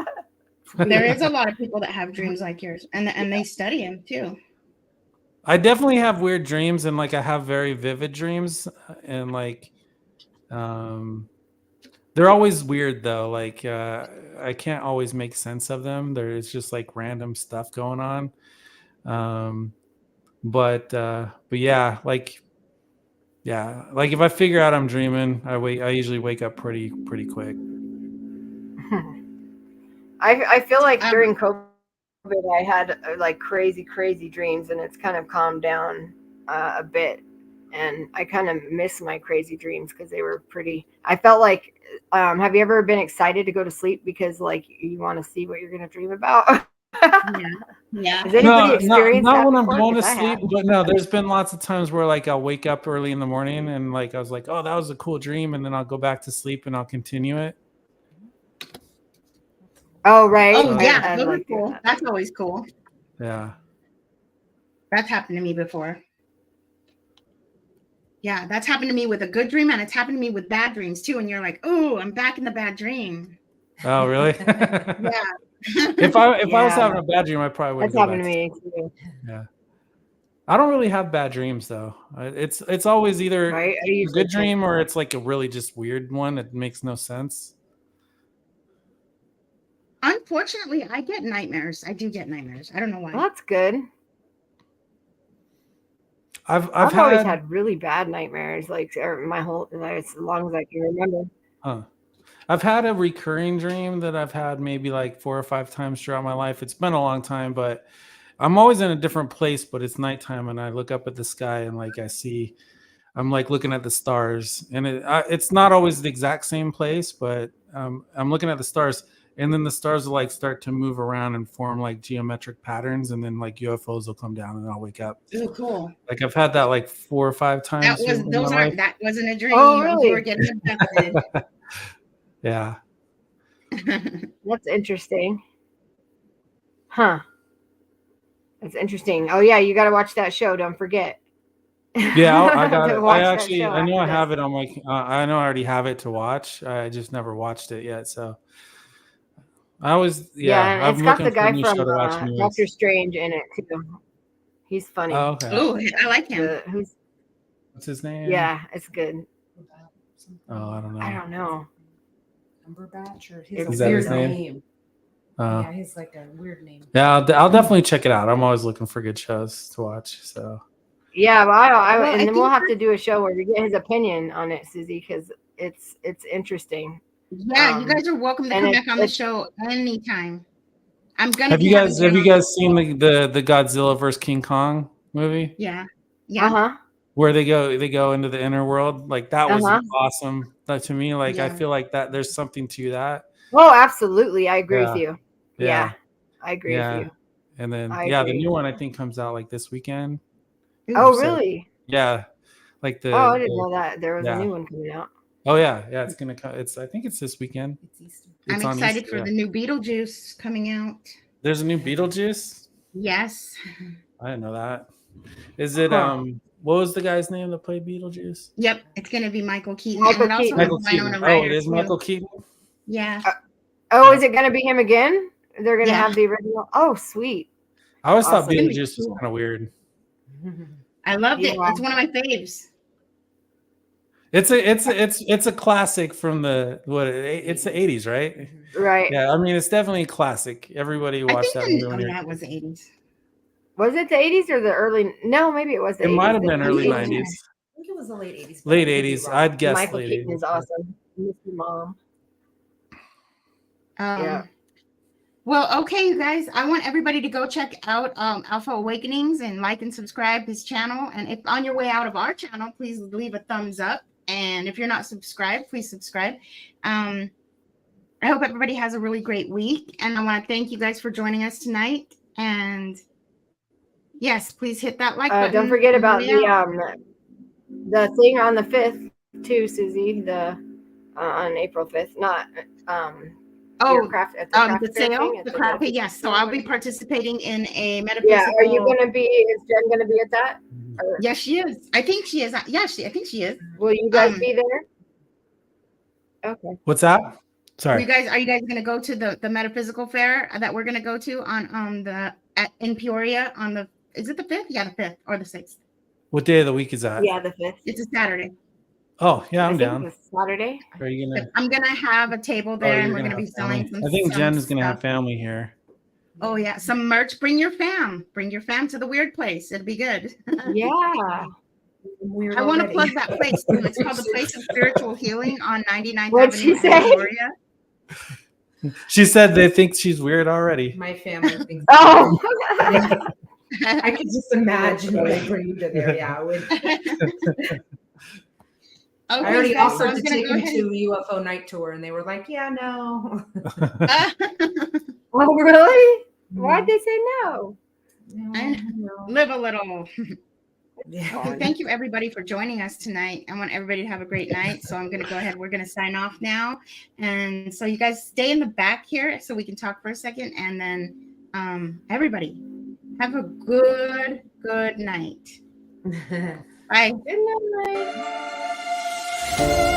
S1: There is a lot of people that have dreams like yours, and they study them too.
S4: I definitely have weird dreams, and like I have very vivid dreams, and like they're always weird though. Like I can't always make sense of them. There's just like random stuff going on. But yeah, like if I figure out I'm dreaming, I usually wake up pretty quick.
S2: I feel like during COVID, I had like crazy dreams, and it's kind of calmed down a bit. And I kind of miss my crazy dreams because they were pretty. I felt like, have you ever been excited to go to sleep because like you want to see what you're going to dream about?
S1: Yeah.
S2: Has anybody experienced
S4: not
S2: that
S4: when I'm
S2: before?
S4: going to
S2: 'Cause I
S4: sleep,
S2: have.
S4: but no, there's been lots of times where like I'll wake up early in the morning and like I was like, oh, that was a cool dream, and then I'll go back to sleep and I'll continue it.
S2: Oh, right.
S1: Oh, yeah.
S2: I
S1: Those are
S2: like doing
S1: cool.
S2: that.
S1: That's always cool.
S4: Yeah.
S1: That's happened to me before. Yeah, that's happened to me with a good dream, and it's happened to me with bad dreams too. And you're like, oh, I'm back in the bad dream.
S4: Oh, really?
S1: Yeah.
S4: If I was
S2: Yeah.
S4: having a bad dream, I probably wouldn't.
S2: That's happened to me too.
S4: Yeah. I don't really have bad dreams though. It's always either
S2: Right?
S4: a good dream or it's like a really just weird one that makes no sense.
S1: Unfortunately, I get nightmares. I do get nightmares. I don't know why.
S2: Well, that's good.
S4: I've
S2: always had really bad nightmares, like my whole as long as I can remember.
S4: I've had a recurring dream that I've had maybe like 4 or 5 times throughout my life. It's been a long time, but I'm always in a different place, but it's nighttime and I look up at the sky and like I'm like looking at the stars, and it's not always the exact same place, but I'm looking at the stars, and then the stars will like start to move around and form like geometric patterns, and then like UFOs will come down and I'll wake up.
S1: Oh, cool.
S4: Like I've had that like 4 or 5 times.
S1: That wasn't a dream.
S2: Oh, really?
S1: You were getting abducted.
S4: Yeah.
S2: That's interesting. Huh. That's interesting. Oh yeah, you got to watch that show. Don't forget.
S4: Yeah, I got it.
S2: Watch
S4: I
S2: that
S4: actually,
S2: show
S4: I know I
S2: after
S4: have it on my. I know I already have it to watch. I just never watched it yet, so I always,
S2: Yeah, and
S4: I'm
S2: it's got
S4: looking
S2: the
S4: for a
S2: guy
S4: new
S2: from
S4: show to watch. anyways.
S2: Doctor Strange in it too. He's funny.
S4: Oh, okay.
S1: Oh, I like him.
S2: Who's
S4: What's his name?
S2: yeah, it's good.
S4: Oh, I don't know.
S2: I don't know.
S3: Cumberbatch, or
S2: Is
S3: his
S2: that
S3: a
S4: his
S3: weird
S4: name?
S3: name.
S4: Uh,
S3: Yeah, he's like a weird name.
S4: yeah, I'll definitely check it out. I'm always looking for good shows to watch. So
S2: Yeah, but
S1: Well,
S2: and
S1: I
S2: then we'll
S1: think
S2: have to do a show where we get his opinion on it, Susie, because it's interesting.
S1: Yeah, you guys are welcome to
S2: and
S1: come
S2: it's-
S1: back on the
S2: it's-
S1: show anytime. I'm gonna
S4: have
S1: be
S4: you
S1: having
S4: guys
S1: Jen on-
S4: seen the Godzilla vs King Kong movie
S1: Yeah. Yeah.
S2: Uh-huh.
S4: where they go into the inner world? Like that was
S2: Uh-huh.
S4: awesome. That, to me, like I
S1: Yeah.
S4: feel like that there's something to that.
S2: Oh, absolutely. I agree with you.
S4: Yeah.
S2: Yeah. I agree
S4: Yeah.
S2: with you.
S4: And then
S2: I
S4: the
S2: agree.
S4: new one I think comes out like this weekend.
S2: Oh,
S4: So-
S2: really?
S4: Yeah, like the.
S2: Oh, I didn't know that there was
S4: yeah.
S2: a new one coming out.
S4: Oh yeah, it's gonna come. I think it's this weekend.
S3: It's Easter.
S4: It's
S1: I'm
S4: on
S1: excited
S4: Easter,
S1: for
S4: yeah.
S1: the new Beetlejuice coming out.
S4: There's a new Beetlejuice.
S1: Yes.
S4: I didn't know that. Is it
S2: Huh.
S4: What was the guy's name that played Beetlejuice?
S1: Yep. It's gonna be Michael Keaton.
S2: Michael
S1: and it also
S2: Keaton.
S1: has
S4: Michael
S1: Winona
S4: Keaton.
S1: Ryder,
S4: Oh, it is
S1: too.
S4: Michael Keaton.
S1: Yeah.
S2: Oh, is it going to be him again? They're going to
S1: Yeah.
S2: have the original. Oh, sweet.
S4: I always thought
S2: Awesome.
S4: Beetlejuice was kind of weird.
S1: I loved it.
S2: Yeah.
S1: It's one of my faves.
S4: It's a classic from it's the 80s, right?
S2: Right.
S4: Yeah, I mean it's definitely a classic. Everybody
S1: I
S4: watched
S1: think
S4: that movie. When
S1: yeah,
S4: you're-
S1: it was the 80s.
S2: Was it the 80s or the early? No, maybe it was the
S4: It
S2: 80s.
S4: might have
S2: The
S4: been early
S2: 80s.
S4: 90s,
S3: I think it was the late 80s. but
S4: late
S3: I could be
S4: 80s.
S3: wrong.
S4: I'd guess
S2: Michael
S4: late
S2: Keaton
S4: 80s.
S2: is awesome. Miss you, Mom. Yeah.
S1: Well, okay, you guys. I want everybody to go check out Alpha Awakenings and like and subscribe his channel. And if on your way out of our channel, please leave a thumbs up. And if you're not subscribed, please subscribe. I hope everybody has a really great week. And I want to thank you guys for joining us tonight. And yes, please hit that like button.
S2: Don't forget about
S1: Hurry out.
S2: the thing on the 5th too, Susie. The on April 5th, not your craft at the craft
S1: the
S2: fair
S1: sale,
S2: thing at
S1: the craft.
S2: Delta
S1: Yes, so
S2: Store.
S1: I'll be participating in a metaphysical.
S2: Yeah, are you gonna be? Is Jen gonna be at that? Or
S1: Yes, she is. I think she is. Yeah, I think she is.
S2: will you guys be there? Okay.
S4: What's that?
S1: Are
S4: Sorry.
S1: you guys going to go to the metaphysical fair that we're going to go to in Peoria on the, is it the 5th? Yeah, the 5th or the 6th.
S4: What day of the week is that?
S2: Yeah, the 5th.
S1: It's a Saturday.
S4: Oh yeah, I'm
S2: I think
S4: down.
S2: it's Saturday.
S4: Are you gonna?
S1: I'm going to have a table
S4: Oh,
S1: there and
S4: you're
S1: we're going to be
S4: have family.
S1: selling some.
S4: I think
S1: some
S4: Jen is gonna have
S1: stuff.
S4: family here.
S1: Oh yeah, some merch. Bring your fam. Bring your fam to the weird place. It'll be good.
S2: Yeah.
S3: Weird
S1: I want to
S3: already.
S1: plug that place too. It's called the Place of Spiritual Healing on 99th
S2: What'd
S1: Avenue
S2: she say?
S1: in Peoria.
S4: She said they think she's weird already.
S3: My family thinks.
S2: Oh.
S3: I could just imagine when I bring you to there. Yeah, I would. I
S1: Okay,
S3: already
S1: guys, so
S3: offered
S1: I'm
S3: to
S1: gonna
S3: take
S1: go
S3: him
S1: ahead
S3: to a UFO night tour, and they were like, "Yeah, no."
S2: Oh, really? Why'd they say no?
S3: No.
S1: live a little.
S3: Yeah.
S1: Okay, thank you everybody for joining us tonight. I want everybody to have a great night. So I'm going to go ahead. We're going to sign off now. And so you guys stay in the back here so we can talk for a second. And then everybody have a good night. Bye.
S2: Good night.